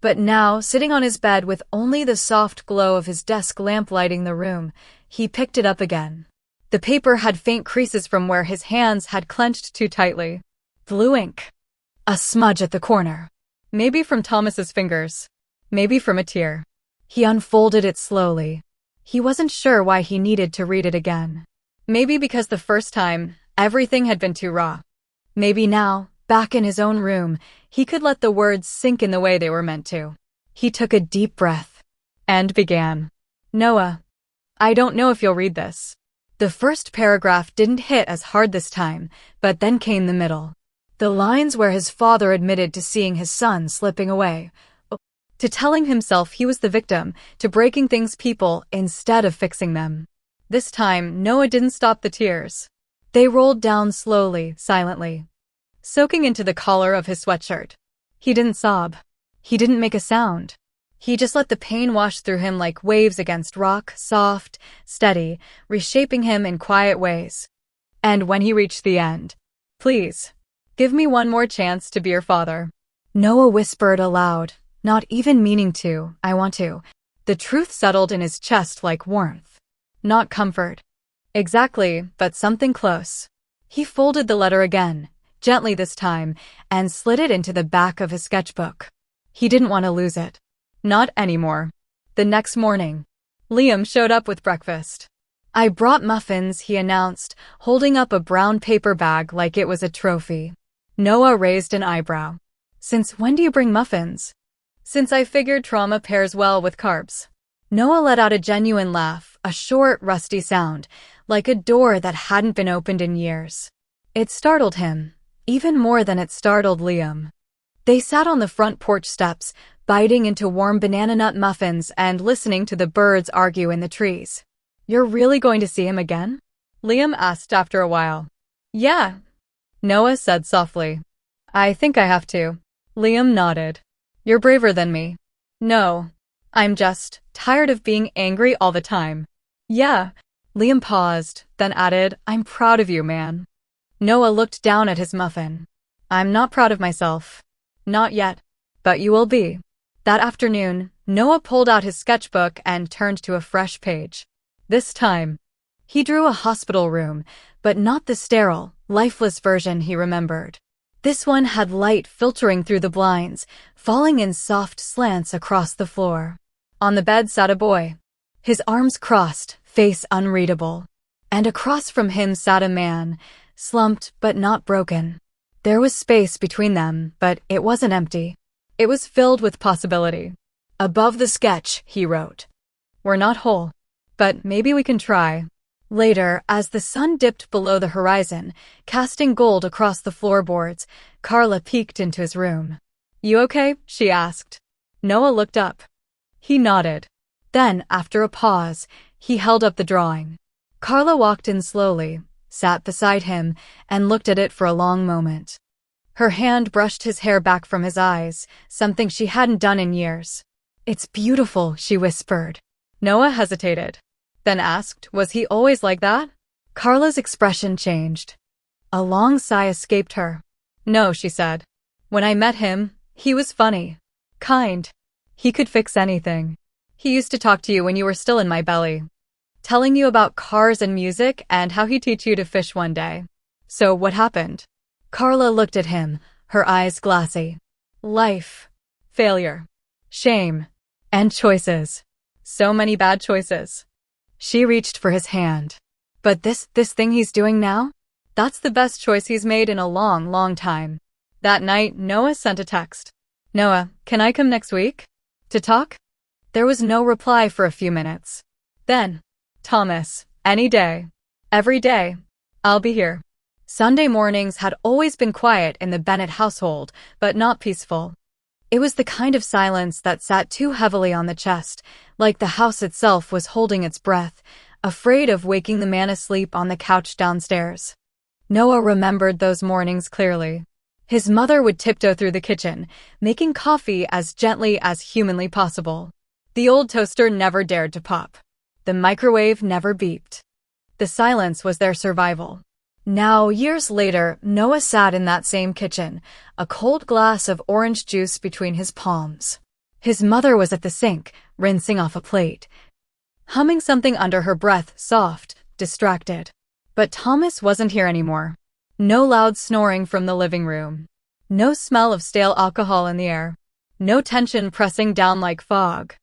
But now, sitting on his bed with only the soft glow of his desk lamp lighting the room, he picked it up again. The paper had faint creases from where his hands had clenched too tightly. Blue ink. A smudge at the corner. Maybe from Thomas's fingers. Maybe from a tear. He unfolded it slowly. He wasn't sure why he needed to read it again. Maybe because the first time, everything had been too raw. Maybe now, back in his own room, he could let the words sink in the way they were meant to. He took a deep breath and began. "Noah, I don't know if you'll read this." The first paragraph didn't hit as hard this time, but then came the middle. The lines where his father admitted to seeing his son slipping away, to telling himself he was the victim, to breaking things people instead of fixing them. This time, Noah didn't stop the tears. They rolled down slowly, silently, soaking into the collar of his sweatshirt. He didn't sob. He didn't make a sound. He just let the pain wash through him like waves against rock, soft, steady, reshaping him in quiet ways. And when he reached the end, "Please, give me one more chance to be your father." Noah whispered aloud, not even meaning to, "I want to." The truth settled in his chest like warmth. Not comfort. Exactly, but something close. He folded the letter again, gently this time, and slid it into the back of his sketchbook. He didn't want to lose it. Not anymore. The next morning, Liam showed up with breakfast. "I brought muffins," he announced, holding up a brown paper bag like it was a trophy. Noah raised an eyebrow. "Since when do you bring muffins?" "Since I figured trauma pairs well with carbs." Noah let out a genuine laugh, a short, rusty sound, like a door that hadn't been opened in years. It startled him, even more than it startled Liam. They sat on the front porch steps, biting into warm banana nut muffins and listening to the birds argue in the trees. "You're really going to see him again?" Liam asked after a while. "Yeah," Noah said softly. "I think I have to." Liam nodded. "You're braver than me." "No. I'm just tired of being angry all the time." "Yeah." Liam paused, then added, "I'm proud of you, man." Noah looked down at his muffin. "I'm not proud of myself. Not yet. But you will be." That afternoon, Noah pulled out his sketchbook and turned to a fresh page. This time, he drew a hospital room, but not the sterile, lifeless version he remembered. This one had light filtering through the blinds, falling in soft slants across the floor. On the bed sat a boy, his arms crossed, face unreadable. And across from him sat a man, slumped but not broken. There was space between them, but it wasn't empty. It was filled with possibility. Above the sketch, he wrote, "We're not whole, but maybe we can try." Later, as the sun dipped below the horizon, casting gold across the floorboards, Carla peeked into his room. "You okay?" she asked. Noah looked up. He nodded. Then, after a pause, he held up the drawing. Carla walked in slowly, sat beside him, and looked at it for a long moment. Her hand brushed his hair back from his eyes, something she hadn't done in years. "It's beautiful," she whispered. Noah hesitated, then asked, "Was he always like that?" Carla's expression changed. A long sigh escaped her. "No," she said. "When I met him, he was funny. Kind. He could fix anything. He used to talk to you when you were still in my belly. Telling you about cars and music and how he'd teach you to fish one day." "So what happened?" Carla looked at him, her eyes glassy. "Life. Failure. Shame. And choices. So many bad choices." She reached for his hand. "But this thing he's doing now? That's the best choice he's made in a long, long time." That night, Noah sent a text. "Noah, can I come next week? To talk?" There was no reply for a few minutes. Then, "Thomas, any day. Every day. I'll be here." Sunday mornings had always been quiet in the Bennett household, but not peaceful. It was the kind of silence that sat too heavily on the chest, like the house itself was holding its breath, afraid of waking the man asleep on the couch downstairs. Noah remembered those mornings clearly. His mother would tiptoe through the kitchen, making coffee as gently as humanly possible. The old toaster never dared to pop. The microwave never beeped. The silence was their survival. Now, years later, Noah sat in that same kitchen, a cold glass of orange juice between his palms. His mother was at the sink, rinsing off a plate, humming something under her breath, soft, distracted. But Thomas wasn't here anymore. No loud snoring from the living room. No smell of stale alcohol in the air. No tension pressing down like fog.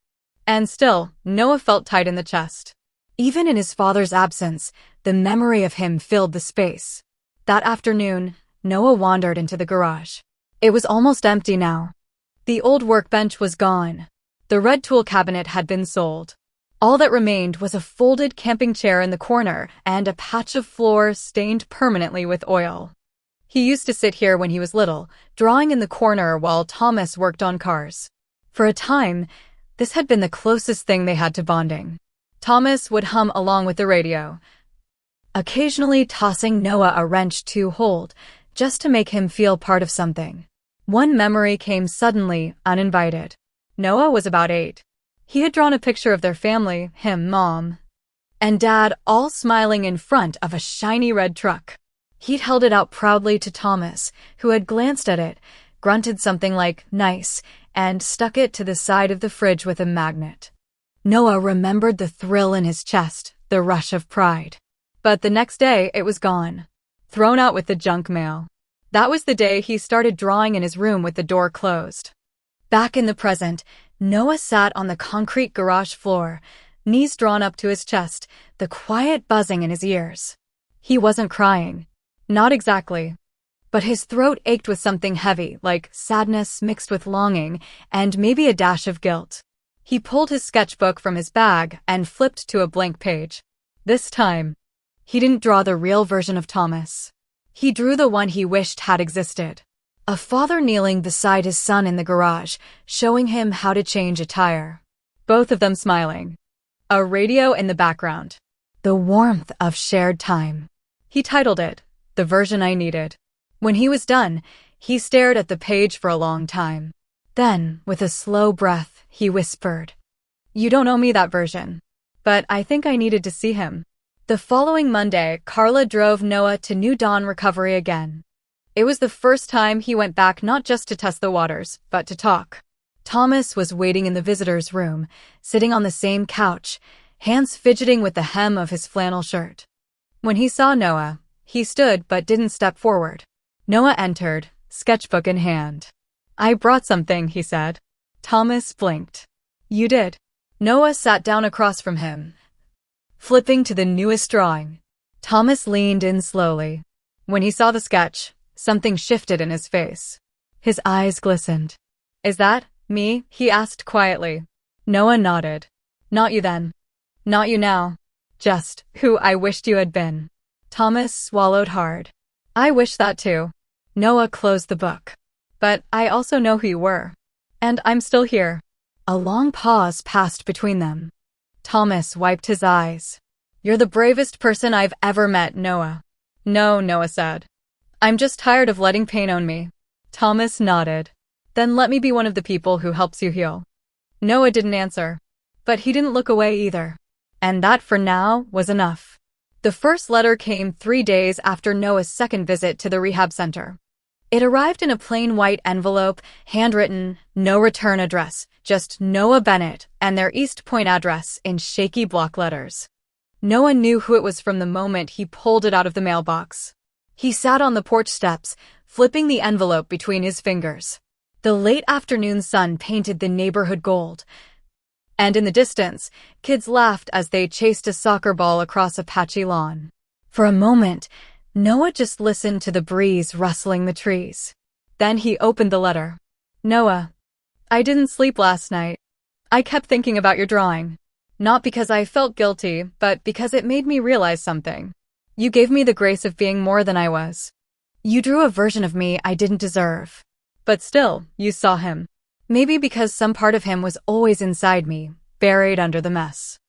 And still, Noah felt tight in the chest. Even in his father's absence, the memory of him filled the space. That afternoon, Noah wandered into the garage. It was almost empty now. The old workbench was gone. The red tool cabinet had been sold. All that remained was a folded camping chair in the corner and a patch of floor stained permanently with oil. He used to sit here when he was little, drawing in the corner while Thomas worked on cars. For a time, this had been the closest thing they had to bonding. Thomas would hum along with the radio, occasionally tossing Noah a wrench to hold, just to make him feel part of something. One memory came suddenly, uninvited. Noah was about 8. He had drawn a picture of their family, him, Mom, and Dad, all smiling in front of a shiny red truck. He'd held it out proudly to Thomas, who had glanced at it, grunted something like, "Nice," and stuck it to the side of the fridge with a magnet. Noah remembered the thrill in his chest, the rush of pride. But the next day, it was gone. Thrown out with the junk mail. That was the day he started drawing in his room with the door closed. Back in the present, Noah sat on the concrete garage floor, knees drawn up to his chest, the quiet buzzing in his ears. He wasn't crying. Not exactly. But his throat ached with something heavy, like sadness mixed with longing, and maybe a dash of guilt. He pulled his sketchbook from his bag and flipped to a blank page. This time, he didn't draw the real version of Thomas. He drew the one he wished had existed. A father kneeling beside his son in the garage, showing him how to change a tire. Both of them smiling. A radio in the background. The warmth of shared time. He titled it, "The Version I Needed." When he was done, he stared at the page for a long time. Then, with a slow breath, he whispered, "You don't owe me that version. But I think I needed to see him." The following Monday, Carla drove Noah to New Dawn Recovery again. It was the first time he went back not just to test the waters, but to talk. Thomas was waiting in the visitor's room, sitting on the same couch, hands fidgeting with the hem of his flannel shirt. When he saw Noah, he stood but didn't step forward. Noah entered, sketchbook in hand. "I brought something," he said. Thomas blinked. "You did?" Noah sat down across from him, flipping to the newest drawing. Thomas leaned in slowly. When he saw the sketch, something shifted in his face. His eyes glistened. "Is that me?" he asked quietly. Noah nodded. "Not you then. Not you now. Just who I wished you had been." Thomas swallowed hard. "I wish that too." Noah closed the book. "But I also know who you were. And I'm still here." A long pause passed between them. Thomas wiped his eyes. "You're the bravest person I've ever met, Noah." "No," Noah said. "I'm just tired of letting pain own me." Thomas nodded. "Then let me be one of the people who helps you heal." Noah didn't answer. But he didn't look away either. And that, for now, was enough. The first letter came 3 days after Noah's second visit to the rehab center. It arrived in a plain white envelope, handwritten, no return address, just Noah Bennett and their East Point address in shaky block letters. Noah knew who it was from the moment he pulled it out of the mailbox. He sat on the porch steps, flipping the envelope between his fingers. The late afternoon sun painted the neighborhood gold, and in the distance, kids laughed as they chased a soccer ball across a patchy lawn. For a moment, Noah just listened to the breeze rustling the trees. Then he opened the letter. "Noah, I didn't sleep last night. I kept thinking about your drawing. Not because I felt guilty, but because it made me realize something. You gave me the grace of being more than I was. You drew a version of me I didn't deserve. But still, you saw him. Maybe because some part of him was always inside me, buried under the mess.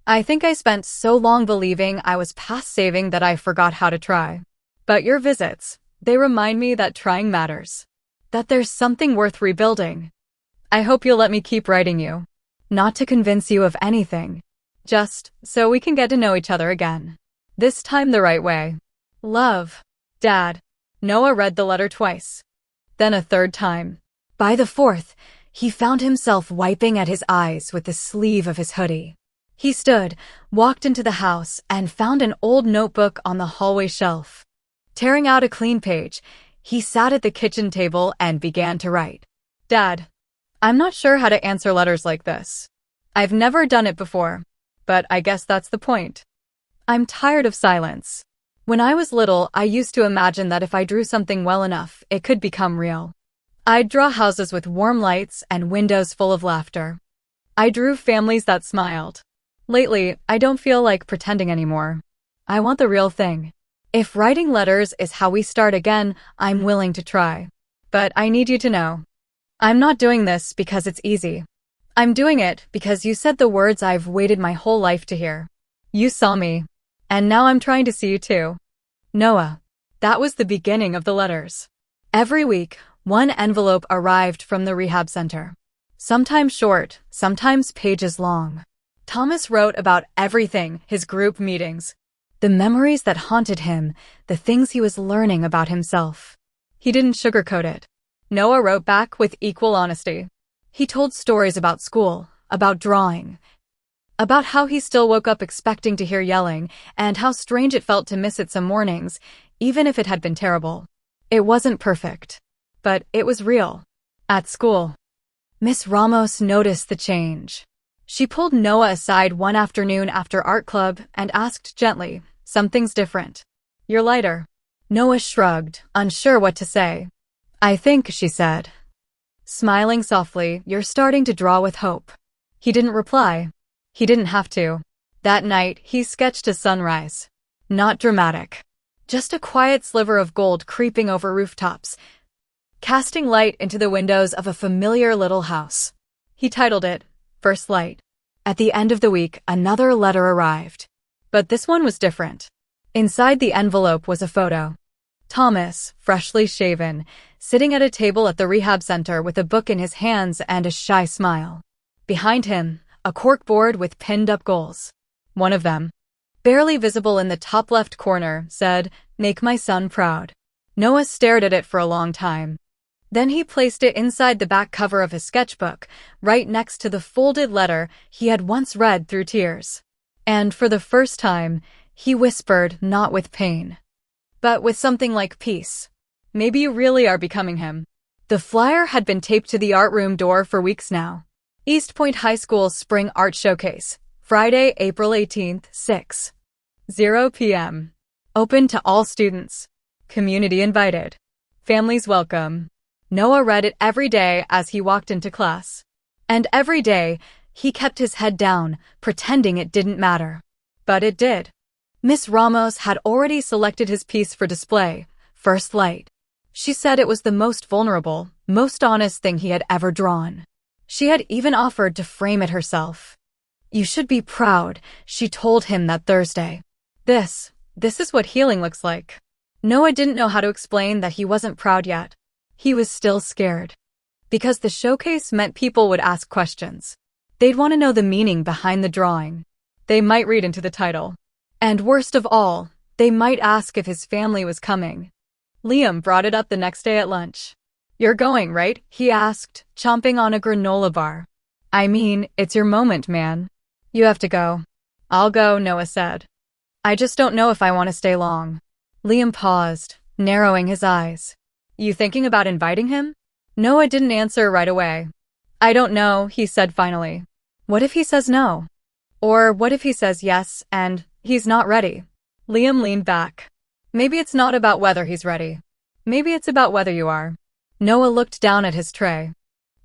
I think I spent so long believing I was past saving that I forgot how to try. But your visits, they remind me that trying matters. That there's something worth rebuilding. I hope you'll let me keep writing you. Not to convince you of anything. Just so we can get to know each other again. This time the right way. Love. Dad." Noah read the letter twice. Then a third time. By the fourth, he found himself wiping at his eyes with the sleeve of his hoodie. He stood, walked into the house, and found an old notebook on the hallway shelf. Tearing out a clean page, he sat at the kitchen table and began to write. "Dad, I'm not sure how to answer letters like this. I've never done it before, but I guess that's the point. I'm tired of silence. When I was little, I used to imagine that if I drew something well enough, it could become real. I'd draw houses with warm lights and windows full of laughter. I drew families that smiled. Lately, I don't feel like pretending anymore. I want the real thing. If writing letters is how we start again, I'm willing to try. But I need you to know. I'm not doing this because it's easy. I'm doing it because you said the words I've waited my whole life to hear. You saw me. And now I'm trying to see you too. Noah." That was the beginning of the letters. Every week, one envelope arrived from the rehab center. Sometimes short, sometimes pages long. Thomas wrote about everything, his group meetings, the memories that haunted him, the things he was learning about himself. He didn't sugarcoat it. Noah wrote back with equal honesty. He told stories about school, about drawing, about how he still woke up expecting to hear yelling, and how strange it felt to miss it some mornings, even if it had been terrible. It wasn't perfect, but it was real. At school, Miss Ramos noticed the change. She pulled Noah aside one afternoon after art club and asked gently, "Something's different. You're lighter." Noah shrugged, unsure what to say. "I think," she said, smiling softly, "you're starting to draw with hope." He didn't reply. He didn't have to. That night, he sketched a sunrise. Not dramatic. Just a quiet sliver of gold creeping over rooftops, casting light into the windows of a familiar little house. He titled it, First Light. At the end of the week, another letter arrived. But this one was different. Inside the envelope was a photo. Thomas, freshly shaven, sitting at a table at the rehab center with a book in his hands and a shy smile. Behind him, a corkboard with pinned-up goals. One of them, barely visible in the top left corner, said, "Make my son proud." Noah stared at it for a long time. Then he placed it inside the back cover of his sketchbook, right next to the folded letter he had once read through tears. And for the first time, he whispered, not with pain, but with something like peace. Maybe you really are becoming him. The flyer had been taped to the art room door for weeks now. East Point High School's Spring Art Showcase, Friday, April 18th, 6:00 p.m. Open to all students. Community invited. Families welcome. Noah read it every day as he walked into class. And every day, he kept his head down, pretending it didn't matter. But it did. Miss Ramos had already selected his piece for display, First Light. She said it was the most vulnerable, most honest thing he had ever drawn. She had even offered to frame it herself. You should be proud, she told him that Thursday. This is what healing looks like. Noah didn't know how to explain that he wasn't proud yet. He was still scared. Because the showcase meant people would ask questions. They'd want to know the meaning behind the drawing. They might read into the title. And worst of all, they might ask if his family was coming. Liam brought it up the next day at lunch. You're going, right? He asked, chomping on a granola bar. I mean, it's your moment, man. You have to go. I'll go, Noah said. I just don't know if I want to stay long. Liam paused, narrowing his eyes. You thinking about inviting him? Noah didn't answer right away. I don't know, he said finally. What if he says no? Or what if he says yes and he's not ready? Liam leaned back. Maybe it's not about whether he's ready. Maybe it's about whether you are. Noah looked down at his tray.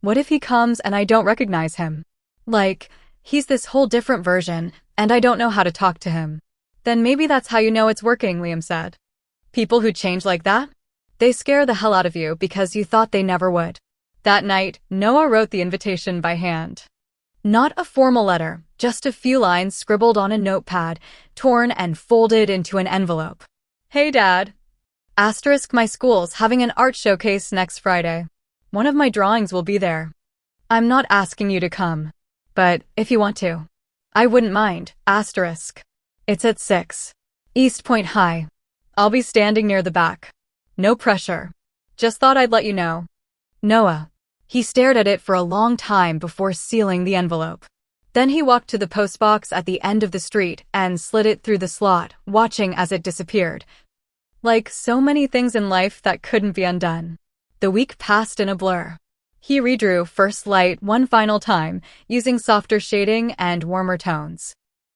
What if he comes and I don't recognize him? Like, he's this whole different version, and I don't know how to talk to him. Then maybe that's how you know it's working, Liam said. People who change like that? They scare the hell out of you because you thought they never would. That night, Noah wrote the invitation by hand. Not a formal letter, just a few lines scribbled on a notepad, torn and folded into an envelope. Hey, Dad. Asterisk, my school's having an art showcase next Friday. One of my drawings will be there. I'm not asking you to come. But if you want to. I wouldn't mind, asterisk. It's at 6. East Point High. I'll be standing near the back. No pressure. Just thought I'd let you know. Noah. He stared at it for a long time before sealing the envelope. Then he walked to the postbox at the end of the street and slid it through the slot, watching as it disappeared. Like so many things in life that couldn't be undone. The week passed in a blur. He redrew First Light one final time, using softer shading and warmer tones.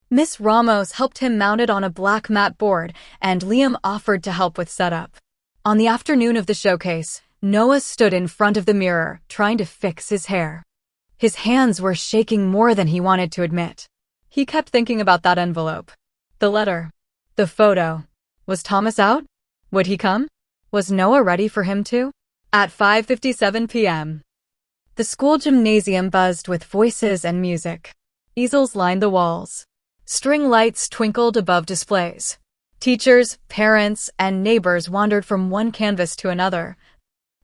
Miss Ramos helped him mount it on a black mat board, and Liam offered to help with setup. On the afternoon of the showcase, Noah stood in front of the mirror, trying to fix his hair. His hands were shaking more than he wanted to admit. He kept thinking about that envelope. The letter. The photo. Was Thomas out? Would he come? Was Noah ready for him to? At 5:57 p.m. The school gymnasium buzzed with voices and music. Easels lined the walls. String lights twinkled above displays. Teachers, parents, and neighbors wandered from one canvas to another,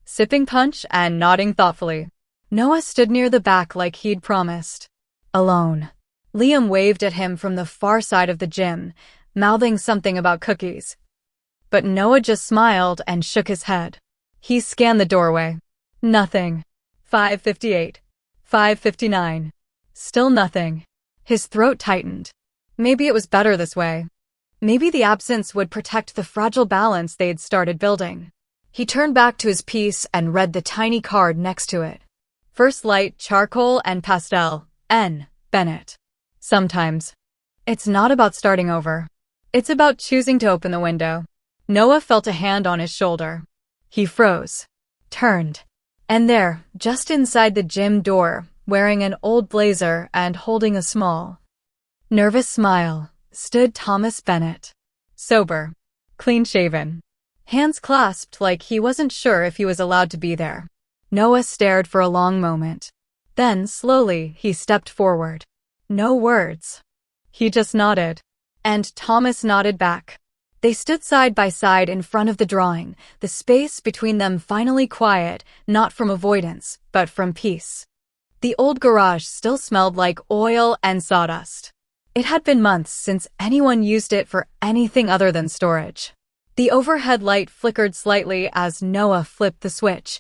sipping punch and nodding thoughtfully. Noah stood near the back like he'd promised. Alone. Liam waved at him from the far side of the gym, mouthing something about cookies. But Noah just smiled and shook his head. He scanned the doorway. Nothing. 5:58. 5:59. Still nothing. His throat tightened. Maybe it was better this way. Maybe the absence would protect the fragile balance they'd started building. He turned back to his piece and read the tiny card next to it. First Light, Charcoal and Pastel, N. Bennett. Sometimes. It's not about starting over. It's about choosing to open the window. Noah felt a hand on his shoulder. He froze. Turned. And there, just inside the gym door, wearing an old blazer and holding a small, nervous smile, stood Thomas Bennett. Sober. Clean-shaven. Hands clasped like he wasn't sure if he was allowed to be there. Noah stared for a long moment. Then, slowly, he stepped forward. No words. He just nodded. And Thomas nodded back. They stood side by side in front of the drawing, the space between them finally quiet, not from avoidance, but from peace. The old garage still smelled like oil and sawdust. It had been months since anyone used it for anything other than storage. The overhead light flickered slightly as Noah flipped the switch,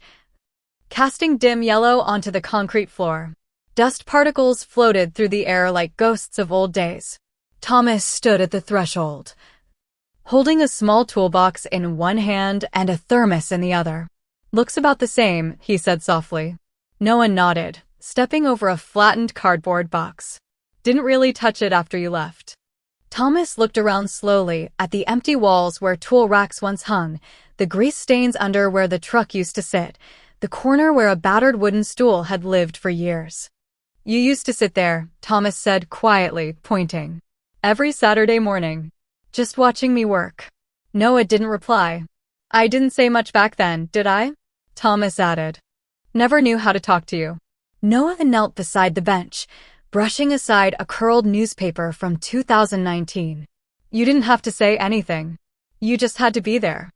casting dim yellow onto the concrete floor. Dust particles floated through the air like ghosts of old days. Thomas stood at the threshold, holding a small toolbox in one hand and a thermos in the other. "Looks about the same," he said softly. Noah nodded, stepping over a flattened cardboard box. "Didn't really touch it after you left." Thomas looked around slowly at the empty walls where tool racks once hung, the grease stains under where the truck used to sit, the corner where a battered wooden stool had lived for years. "You used to sit there," Thomas said quietly, pointing. "Every Saturday morning. Just watching me work." Noah didn't reply. "I didn't say much back then, did I?" Thomas added. "Never knew how to talk to you." Noah knelt beside the bench, brushing aside a curled newspaper from 2019. "You didn't have to say anything. You just had to be there."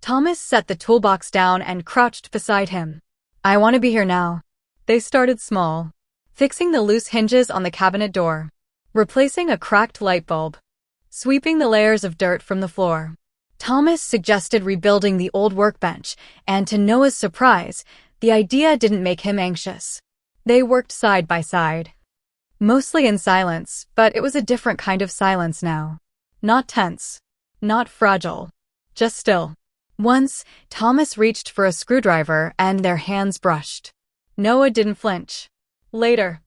Thomas set the toolbox down and crouched beside him. "I want to be here now." They started small, fixing the loose hinges on the cabinet door, replacing a cracked light bulb, sweeping the layers of dirt from the floor. Thomas suggested rebuilding the old workbench, and to Noah's surprise, the idea didn't make him anxious. They worked side by side, mostly in silence, but it was a different kind of silence now. Not tense, not fragile, just still. Once, Thomas reached for a screwdriver and their hands brushed. Noah didn't flinch. Later,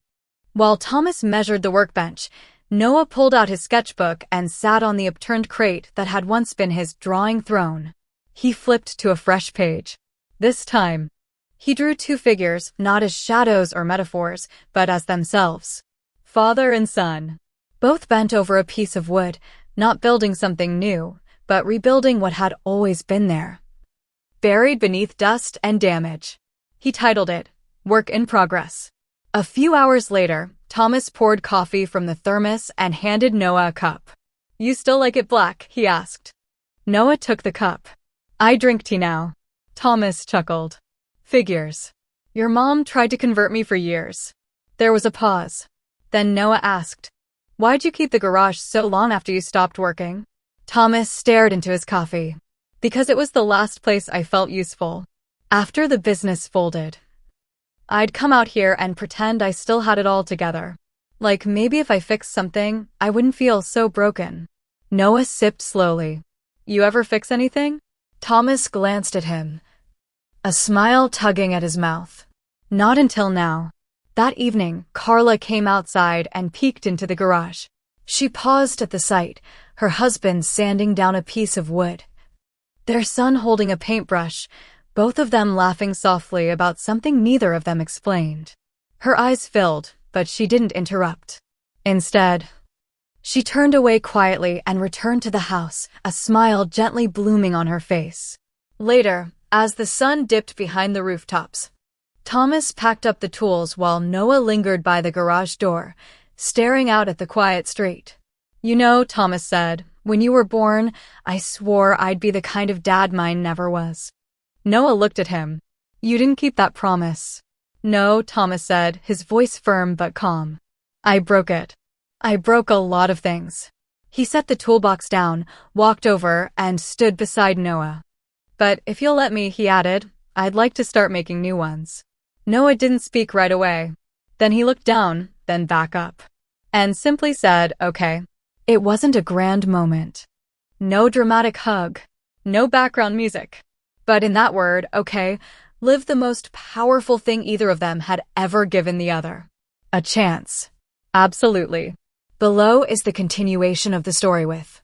while Thomas measured the workbench, Noah pulled out his sketchbook and sat on the upturned crate that had once been his drawing throne. He flipped to a fresh page. This time, he drew two figures, not as shadows or metaphors, but as themselves. Father and son. Both bent over a piece of wood, not building something new, but rebuilding what had always been there, buried beneath dust and damage. He titled it, Work in Progress. A few hours later, Thomas poured coffee from the thermos and handed Noah a cup. "You still like it black?" he asked. Noah took the cup. "I drink tea now." Thomas chuckled. "Figures. Your mom tried to convert me for years." There was a pause. Then Noah asked, "Why'd you keep the garage so long after you stopped working?" Thomas stared into his coffee. "Because it was the last place I felt useful. After the business folded, I'd come out here and pretend I still had it all together. Like maybe if I fixed something, I wouldn't feel so broken." Noah sipped slowly. "You ever fix anything?" Thomas glanced at him, a smile tugging at his mouth. "Not until now." That evening, Carla came outside and peeked into the garage. She paused at the sight, her husband sanding down a piece of wood, their son holding a paintbrush, both of them laughing softly about something neither of them explained. Her eyes filled, but she didn't interrupt. Instead, she turned away quietly and returned to the house, a smile gently blooming on her face. Later, as the sun dipped behind the rooftops, Thomas packed up the tools while Noah lingered by the garage door, staring out at the quiet street. "You know," Thomas said, "when you were born, I swore I'd be the kind of dad mine never was." Noah looked at him. "You didn't keep that promise." "No," Thomas said, his voice firm but calm. "I broke it. I broke a lot of things." He set the toolbox down, walked over, and stood beside Noah. "But if you'll let me," he added, "I'd like to start making new ones." Noah didn't speak right away. Then he looked down, then back up, and simply said, "Okay." It wasn't a grand moment. No dramatic hug. No background music. But in that word, "okay," lived the most powerful thing either of them had ever given the other. A chance. Absolutely. Below is the continuation of the story with.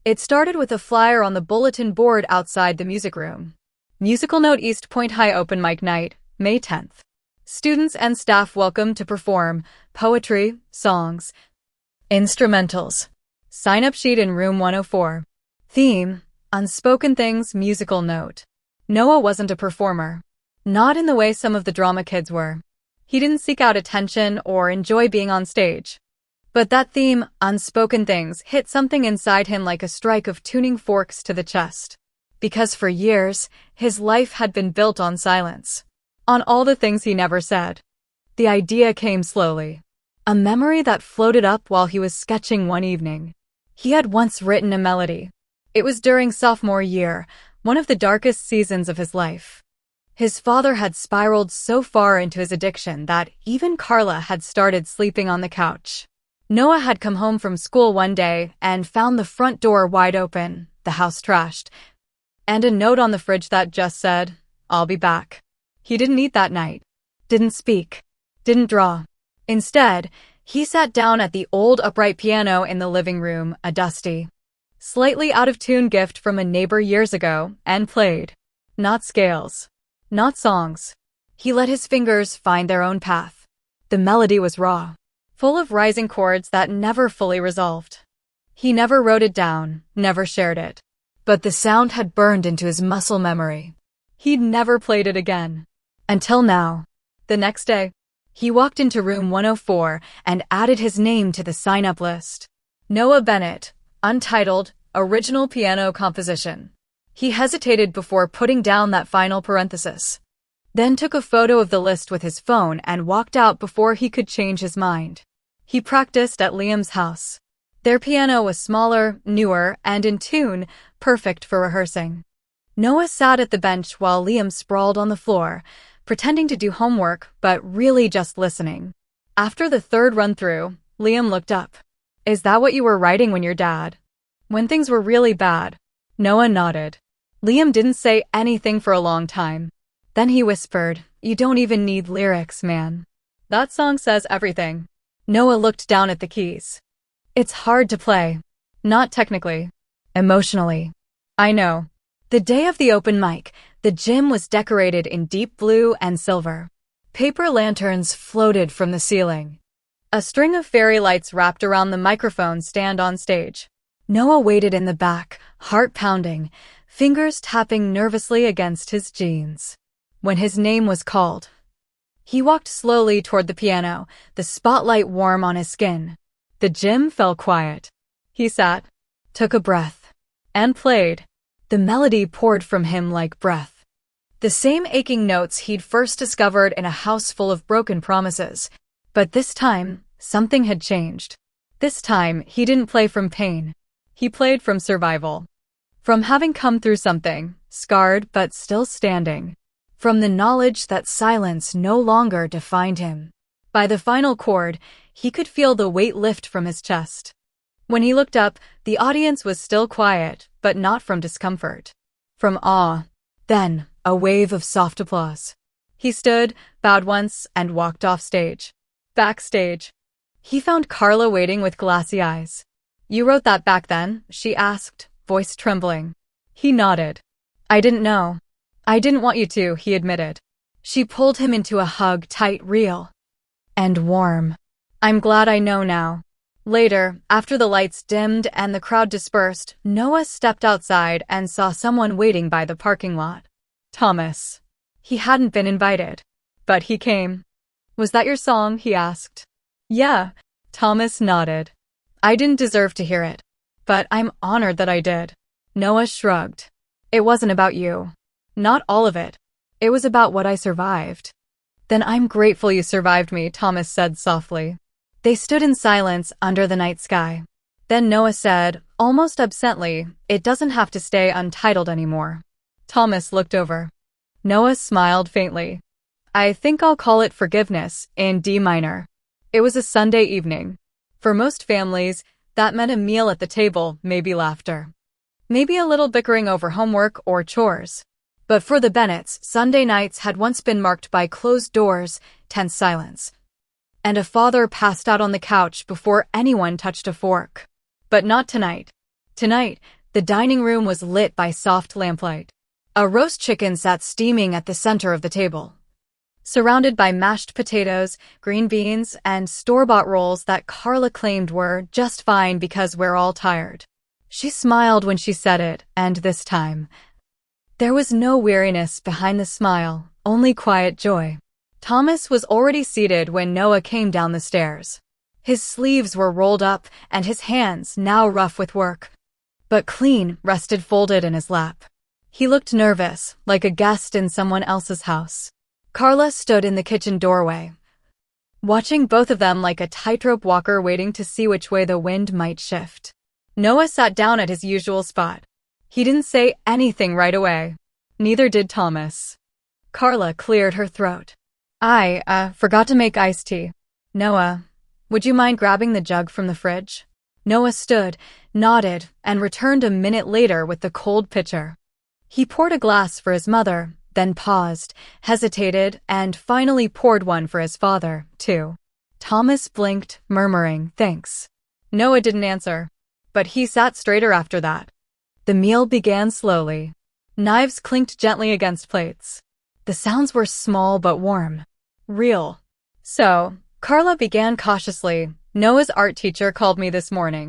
It started with a flyer on the bulletin board outside the music room. Musical Note East Point High Open Mic Night, May 10th. Students and staff welcome to perform poetry, songs, instrumentals. Sign-up sheet in room 104. Theme, Unspoken Things Musical Note. Noah wasn't a performer. Not in the way some of the drama kids were. He didn't seek out attention or enjoy being on stage. But that theme, Unspoken Things, hit something inside him like a strike of tuning forks to the chest. Because for years, his life had been built on silence. On all the things he never said. The idea came slowly. A memory that floated up while he was sketching one evening. He had once written a melody. It was during sophomore year, one of the darkest seasons of his life. His father had spiraled so far into his addiction that even Carla had started sleeping on the couch. Noah had come home from school one day and found the front door wide open, the the house trashed, and a note on the fridge that just said, "I'll be back." He didn't eat that night, didn't speak, didn't draw. Instead, he sat down at the old upright piano in the living room, a dusty, slightly out-of-tune gift from a neighbor years ago, and played. Not scales, not songs. He let his fingers find their own path. The melody was raw, full of rising chords that never fully resolved. He never wrote it down, never shared it. But the sound had burned into his muscle memory. He'd never played it again. Until now. The next day, he walked into room 104 and added his name to the sign-up list. Noah Bennett, untitled, original piano composition. He hesitated before putting down that final parenthesis, then took a photo of the list with his phone and walked out before he could change his mind. He practiced at Liam's house. Their piano was smaller, newer, and in tune, perfect for rehearsing. Noah sat at the bench while Liam sprawled on the floor, pretending to do homework, but really just listening. After the third run-through, Liam looked up. "Is that what you were writing when your dad?" "When things were really bad." Noah nodded. Liam didn't say anything for a long time. Then he whispered, "You don't even need lyrics, man. That song says everything." Noah looked down at the keys. "It's hard to play. Not technically. Emotionally." "I know." The day of the open mic, the gym was decorated in deep blue and silver. Paper lanterns floated from the ceiling. A string of fairy lights wrapped around the microphone stand on stage. Noah waited in the back, heart pounding, fingers tapping nervously against his jeans. When his name was called, he walked slowly toward the piano, the spotlight warm on his skin. The gym fell quiet. He sat, took a breath, and played. The melody poured from him like breath. The same aching notes he'd first discovered in a house full of broken promises. But this time, something had changed. This time, he didn't play from pain. He played from survival. From having come through something, scarred but still standing. From the knowledge that silence no longer defined him. By the final chord, he could feel the weight lift from his chest. When he looked up, the audience was still quiet, but not from discomfort. From awe. Then, a wave of soft applause. He stood, bowed once, and walked off stage. Backstage. He found Carla waiting with glassy eyes. "You wrote that back then?" she asked, voice trembling. He nodded. "I didn't know. I didn't want you to," he admitted. She pulled him into a hug, tight, real, and warm. "I'm glad I know now." Later, after the lights dimmed and the crowd dispersed, Noah stepped outside and saw someone waiting by the parking lot. Thomas. He hadn't been invited, but he came. "Was that your song?" he asked. "Yeah." Thomas nodded. "I didn't deserve to hear it, but I'm honored that I did." Noah shrugged. "It wasn't about you. Not all of it. It was about what I survived." "Then I'm grateful you survived me," Thomas said softly. They stood in silence under the night sky. Then Noah said, almost absently, "It doesn't have to stay untitled anymore." Thomas looked over. Noah smiled faintly. "I think I'll call it Forgiveness, in D minor." It was a Sunday evening. For most families, that meant a meal at the table, maybe laughter. Maybe a little bickering over homework or chores. But for the Bennetts, Sunday nights had once been marked by closed doors, tense silence. And a father passed out on the couch before anyone touched a fork. But not tonight. Tonight, the dining room was lit by soft lamplight. A roast chicken sat steaming at the center of the table, surrounded by mashed potatoes, green beans, and store-bought rolls that Carla claimed were just fine because we're all tired. She smiled when she said it, and this time, there was no weariness behind the smile, only quiet joy. Thomas was already seated when Noah came down the stairs. His sleeves were rolled up, and his hands, now rough with work, but clean, rested folded in his lap. He looked nervous, like a guest in someone else's house. Carla stood in the kitchen doorway, watching both of them like a tightrope walker waiting to see which way the wind might shift. Noah sat down at his usual spot. He didn't say anything right away. Neither did Thomas. Carla cleared her throat. I forgot to make iced tea. Noah, would you mind grabbing the jug from the fridge?" Noah stood, nodded, and returned a minute later with the cold pitcher. He poured a glass for his mother, then paused, hesitated, and finally poured one for his father, too. Thomas blinked, murmuring, "Thanks." Noah didn't answer, but he sat straighter after that. The meal began slowly. Knives clinked gently against plates. The sounds were small but warm. Real. "So," Carla began cautiously, "Noah's art teacher called me this morning.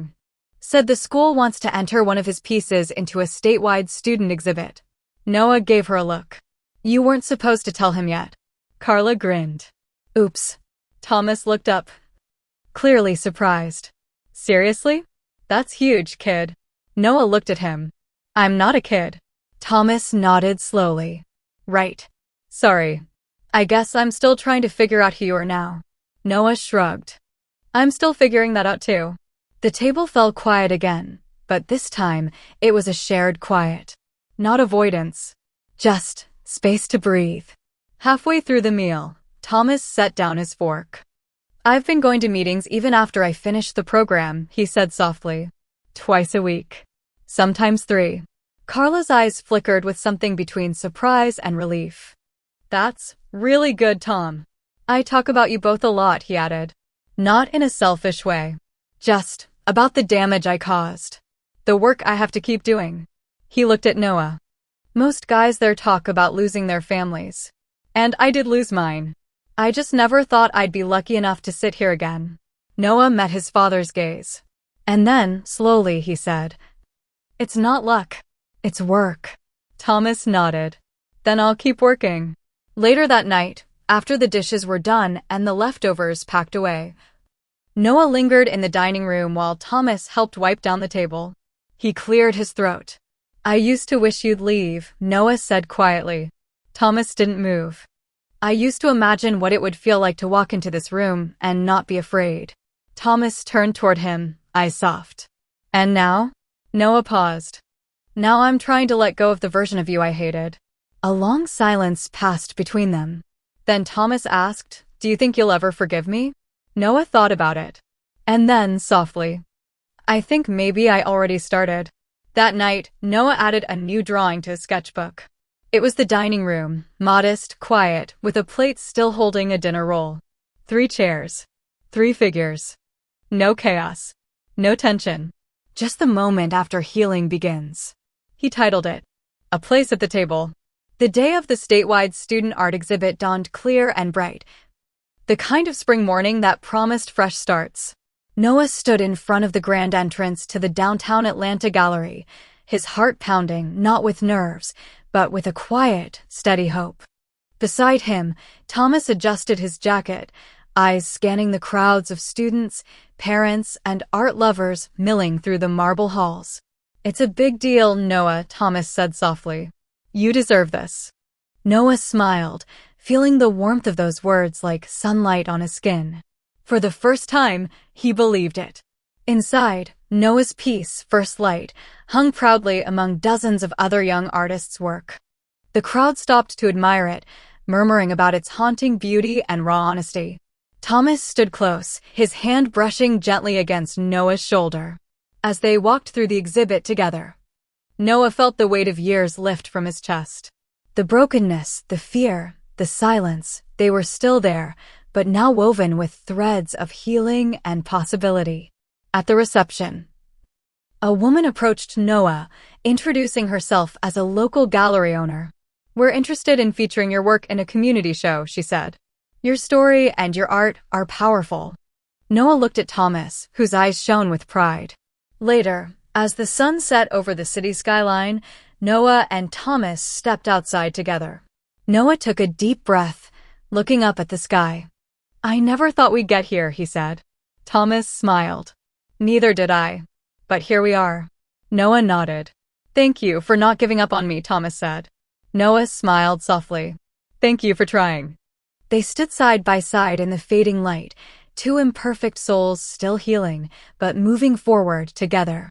Said the school wants to enter one of his pieces into a statewide student exhibit." Noah gave her a look. "You weren't supposed to tell him yet." Carla grinned. "Oops." Thomas looked up, clearly surprised. "Seriously? That's huge, kid." Noah looked at him. "I'm not a kid." Thomas nodded slowly. "Right. Sorry. I guess I'm still trying to figure out who you are now." Noah shrugged. "I'm still figuring that out too." The table fell quiet again, but this time it was a shared quiet. Not avoidance. Just space to breathe. Halfway through the meal, Thomas set down his fork. "I've been going to meetings even after I finished the program," he said softly. "Twice a week. Sometimes 3. Carla's eyes flickered with something between surprise and relief. "That's really good, Tom. I talk about you both a lot," he added. "Not in a selfish way. Just about the damage I caused. The work I have to keep doing." He looked at Noah. "Most guys there talk about losing their families. And I did lose mine. I just never thought I'd be lucky enough to sit here again." Noah met his father's gaze. And then, slowly, he said, "It's not luck. It's work." Thomas nodded. "Then I'll keep working." Later that night, after the dishes were done and the leftovers packed away, Noah lingered in the dining room while Thomas helped wipe down the table. He cleared his throat. "I used to wish you'd leave," Noah said quietly. Thomas didn't move. "I used to imagine what it would feel like to walk into this room and not be afraid." Thomas turned toward him, eyes soft. "And now?" Noah paused. "Now I'm trying to let go of the version of you I hated." A long silence passed between them. Then Thomas asked, "Do you think you'll ever forgive me?" Noah thought about it. And then, softly, "I think maybe I already started." That night, Noah added a new drawing to his sketchbook. It was the dining room, modest, quiet, with a plate still holding a dinner roll. 3 chairs. 3 figures. No chaos. No tension. Just the moment after healing begins. He titled it, "A Place at the Table." The day of the statewide student art exhibit dawned clear and bright. The kind of spring morning that promised fresh starts. Noah stood in front of the grand entrance to the downtown Atlanta gallery, his heart pounding, not with nerves, but with a quiet, steady hope. Beside him, Thomas adjusted his jacket, eyes scanning the crowds of students, parents, and art lovers milling through the marble halls. "It's a big deal, Noah," Thomas said softly. "You deserve this." Noah smiled, feeling the warmth of those words like sunlight on his skin. For the first time, he believed it. Inside, Noah's piece, First Light, hung proudly among dozens of other young artists' work. The crowd stopped to admire it, murmuring about its haunting beauty and raw honesty. Thomas stood close, his hand brushing gently against Noah's shoulder. As they walked through the exhibit together, Noah felt the weight of years lift from his chest. The brokenness, the fear, the silence, they were still there, but now woven with threads of healing and possibility. At the reception, a woman approached Noah, introducing herself as a local gallery owner. "We're interested in featuring your work in a community show," she said. "Your story and your art are powerful." Noah looked at Thomas, whose eyes shone with pride. Later, as the sun set over the city skyline, Noah and Thomas stepped outside together. Noah took a deep breath, looking up at the sky. "I never thought we'd get here," he said. Thomas smiled. "Neither did I. But here we are." Noah nodded. "Thank you for not giving up on me," Thomas said. Noah smiled softly. "Thank you for trying." They stood side by side in the fading light, 2 imperfect souls still healing, but moving forward together.